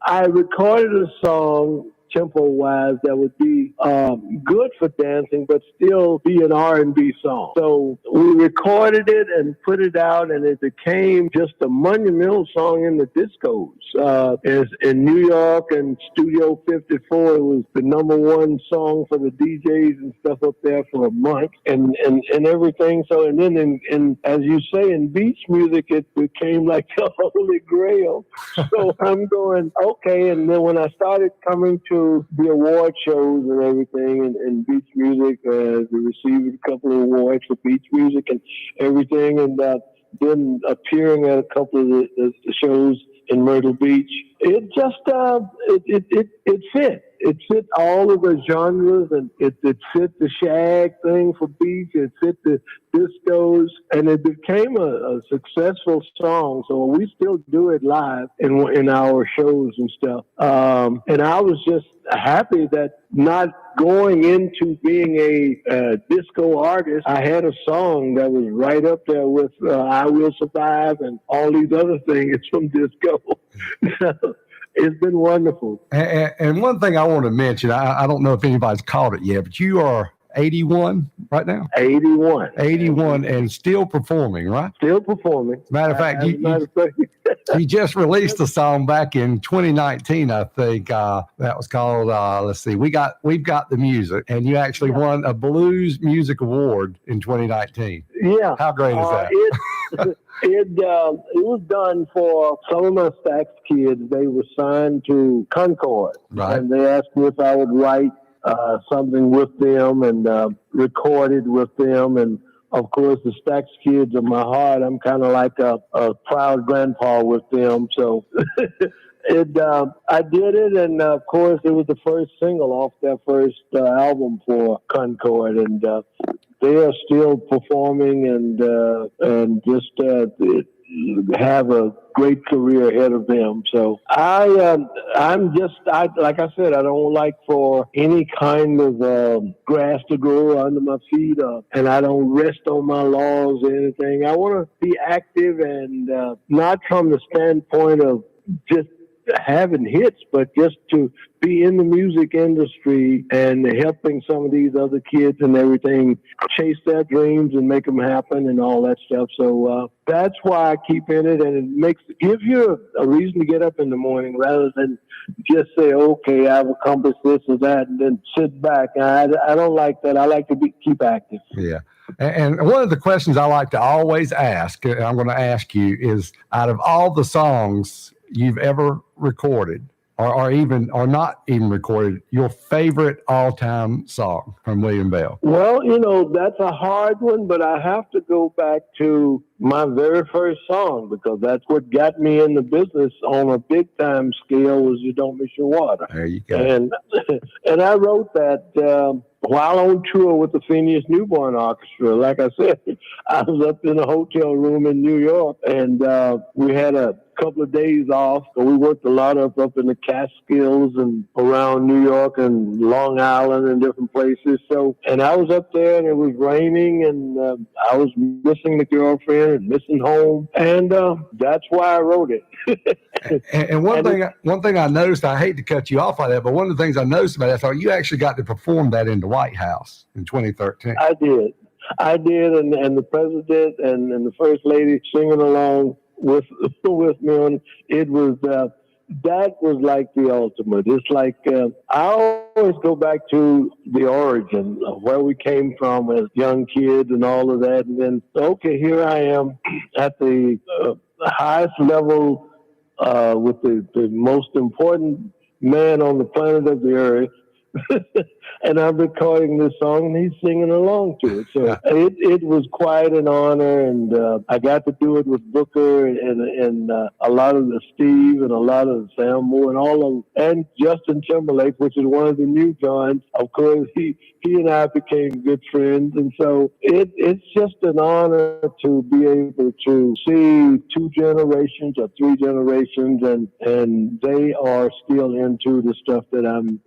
I recorded a song tempo-wise that would be good for dancing, but still be an R&B song. So we recorded it and put it out, and it became just a monumental song in the discos. In New York and Studio 54, it was the #1 song for the DJs and stuff up there for a month, and everything. So, and then in as you say, in beach music, it became like the holy grail. So I'm going, okay. And then when I started coming to the award shows and everything in beach music, we received a couple of awards for beach music and everything, and then appearing at a couple of the shows in Myrtle Beach. It just it fit. It fit all of the genres, and it fit the shag thing for beach. It fit the discos, and it became a successful song. So we still do it live in our shows and stuff. And I was just happy that not going into being a disco artist, I had a song that was right up there with I Will Survive and all these other things from disco. It's been wonderful. And one thing I want to mention, I don't know if anybody's caught it yet, but you are 81 right now? 81. 81 and still performing, right? Still performing. Matter of fact, you just released a song back in 2019, I think. That was called, let's see, We've Got the Music, and you actually won a Blues Music Award in 2019. Yeah. How great is that? It was done for some of my Stax kids. They were signed to Concord, right? And they asked me if I would write something with them and record it with them. And of course, the Stax kids are my heart. I'm kind of like a proud grandpa with them. So I did it, and of course, it was the first single off their first album for Concord, and they are still performing and just have a great career ahead of them. So I'm like I said, I don't like for any kind of grass to grow under my feet, and I don't rest on my laurels or anything. I want to be active, and not from the standpoint of just having hits, but just to be in the music industry and helping some of these other kids and everything chase their dreams and make them happen and all that stuff. So that's why I keep in it, and it gives you a reason to get up in the morning rather than just say, okay, I've accomplished this or that, and then sit back. I don't like that. I like to keep active. Yeah. And one of the questions I like to always ask, I'm going to ask you, is out of all the songs you've ever recorded, or not even recorded, your favorite all-time song from William Bell? Well, that's a hard one, but I have to go back to my very first song, because that's what got me in the business on a big-time scale, was You Don't Miss Your Water. There you go. And I wrote that while on tour with the Phineas Newborn Orchestra. Like I said, I was up in a hotel room in New York, and we had a couple of days off. So we worked a lot up in the Catskills and around New York and Long Island and different places. So, and I was up there, and it was raining, and I was missing the girlfriend and missing home, and that's why I wrote it. And one thing I noticed, I hate to cut you off like that, but one of the things I noticed about that, I thought you actually got to perform that in the White House in 2013. I did, and the president and the first lady singing along with me on it was that was like the ultimate. It's like I always go back to the origin of where we came from as young kids and all of that, and then okay, here I am at the highest level with the most important man on the planet of the earth. And I'm recording this song, and he's singing along to it. So it was quite an honor, and I got to do it with Booker and a lot of the Steve and a lot of Sam Moore and and Justin Timberlake, which is one of the new joints. Of course, he he and I became good friends. And so it's just an honor to be able to see 2 generations or 3 generations, and they are still into the stuff that I'm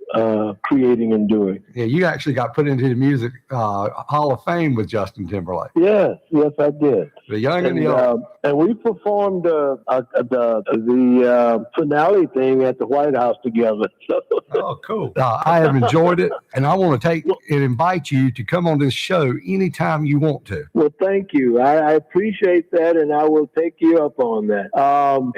creating and doing. Yeah, you actually got put into the music Hall of Fame with Justin Timberlake. Yes, I did. The young and the old. And we performed the finale thing at the White House together. Oh, cool. I have enjoyed it, and I want to take and invite you to come on this show anytime you want to. Well, thank you. I appreciate that, and I will take you up on that.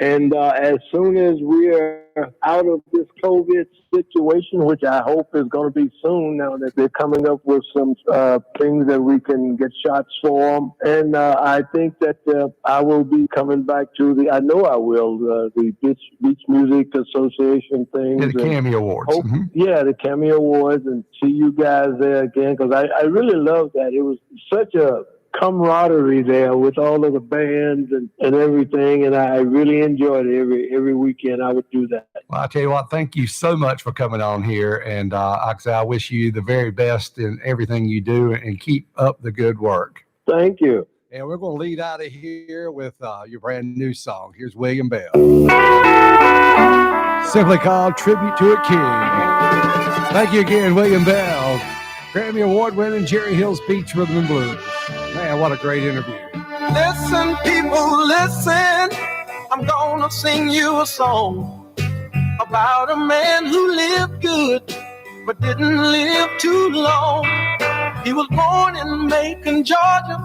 And as soon as we are out of this COVID situation, which I hope is going to be soon now that they're coming up with some things that we can get shots for them. And I think that I will be coming back to the Beach Music Association thing. Yeah, the Cameo Awards. Yeah, the Cameo Awards, and see you guys there again, because I really love that. It was such a camaraderie there with all of the bands and everything, and I really enjoyed it. Every weekend I would do that. Well, I tell you what, thank you so much for coming on here, and like I say, I wish you the very best in everything you do, and keep up the good work. Thank you. And we're going to lead out of here with your brand new song. Here's William Bell, simply called Tribute to a King. Thank you again, William Bell, Grammy Award-winning Jerry Hill's Beach Rhythm and Blues. Man, what a great interview. Listen, people, listen. I'm gonna sing you a song about a man who lived good but didn't live too long. He was born in Macon, Georgia,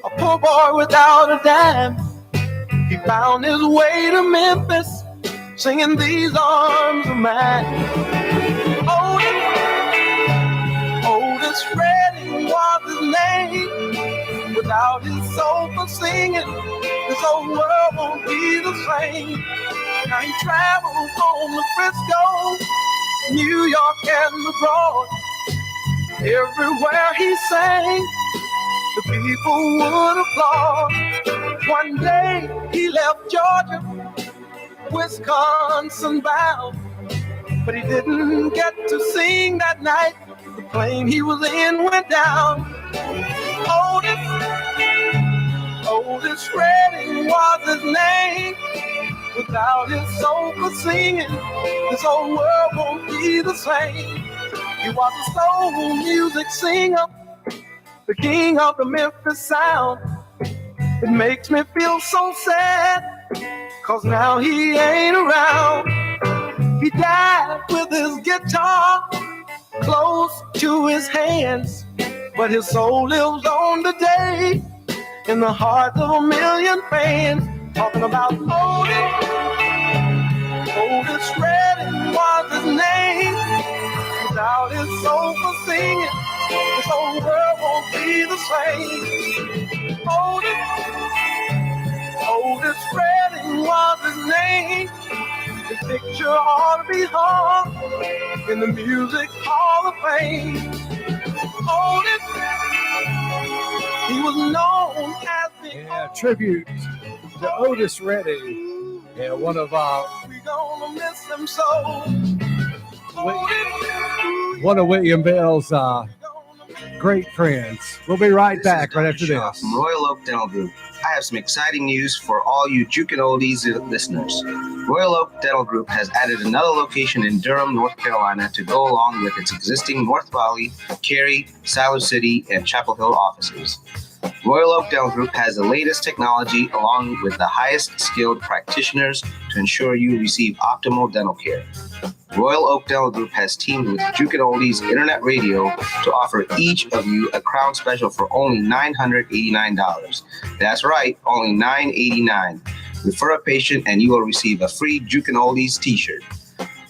a poor boy without a dime. He found his way to Memphis, singing These Arms of Mine. Otis Redding was his name. Without his soul for singing, this whole world won't be the same. Now he travels home to Frisco, New York and abroad. Everywhere he sang, the people would applaud. One day he left Georgia, Wisconsin bound, but he didn't get to sing that night. The plane he was in went down. Otis Redding was his name. Without his soul for singing, this whole world won't be the same. He was a soul music singer, the king of the Memphis sound. It makes me feel so sad, 'cause now he ain't around. He died with his guitar close to his hands, but his soul lives on today in the hearts of a million fans. Talking about Otis Redding was his name. Without his soul for singing, this whole world won't be the same. Otis Redding was his name. His picture ought to be hung in the Music Hall of Fame. Otis, he was known as the tribute to Otis Redding. Yeah, one of we gonna miss him so. one of William Bell's great friends. We'll be right back right after this. From Royal Oak Dental Group. I have some exciting news for all you Jukin Oldies listeners. Royal Oak Dental Group has added another location in Durham, North Carolina to go along with its existing North Valley, Cary, Siler City, and Chapel Hill offices. Royal Oak Dental Group has the latest technology along with the highest skilled practitioners to ensure you receive optimal dental care. Royal Oak Dental Group has teamed with Jukin Oldies Internet Radio to offer each of you a crown special for only $989. That's right, only $989. Refer a patient and you will receive a free Jukin Oldies t-shirt.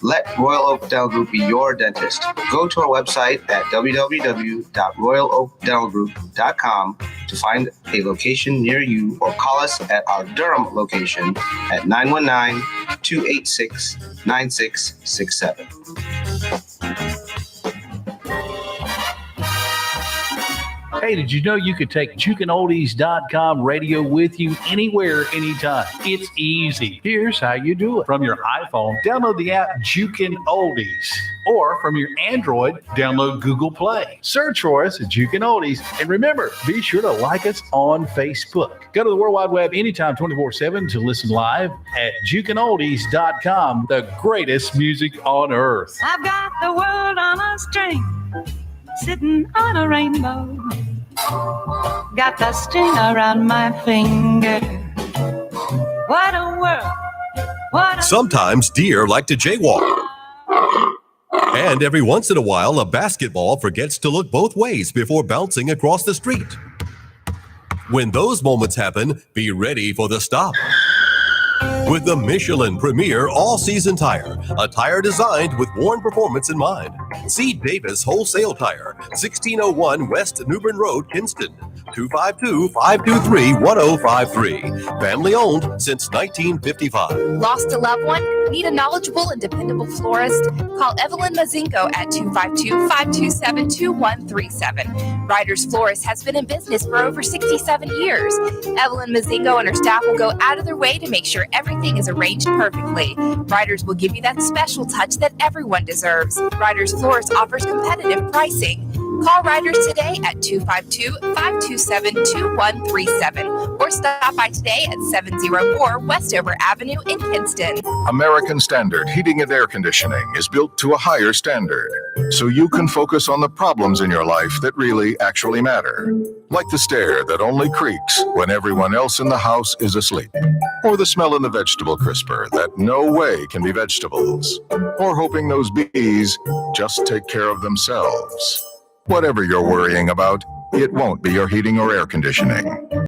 Let Royal Oak Dental Group be your dentist. Go to our website at www.royaloakdentalgroup.com to find a location near you or call us at our Durham location at 919-286-9667. Hey, did you know you could take JukinOldies.com radio with you anywhere, anytime? It's easy. Here's how you do it. From your iPhone, download the app Jukin Oldies. Or from your Android, download Google Play. Search for us at Jukin Oldies. And remember, be sure to like us on Facebook. Go to the World Wide Web anytime 24/7 to listen live at JukinOldies.com, the greatest music on earth. I've got the world on a string, sitting on a rainbow. Got the string around my finger. What a world. What a Sometimes deer like to jaywalk. And every once in a while, a basketball forgets to look both ways before bouncing across the street. When those moments happen, be ready for the stop. With the Michelin Premier All-Season Tire, a tire designed with worn performance in mind. See Davis Wholesale Tire, 1601 West Newbern Road, Kinston, 252-523-1053. Family owned since 1955. Lost a loved one? Need a knowledgeable and dependable florist? Call Evelyn Mazingo at 252-527-2137. Ryder's Florist has been in business for over 67 years. Evelyn Mazingo and her staff will go out of their way to make sure everything is arranged perfectly. Ryder's will give you that special touch that everyone deserves. Ryder's Florist offers competitive pricing. Call Ryder's today at 252-527-2137 or stop by today at 704 Westover Avenue in Kinston. American Standard Heating and Air Conditioning is built to a higher standard, so you can focus on the problems in your life that really actually matter. Like the stair that only creaks when everyone else in the house is asleep. Or the smell in the vegetable crisper that no way can be vegetables. Or hoping those bees just take care of themselves. Whatever you're worrying about, it won't be your heating or air conditioning.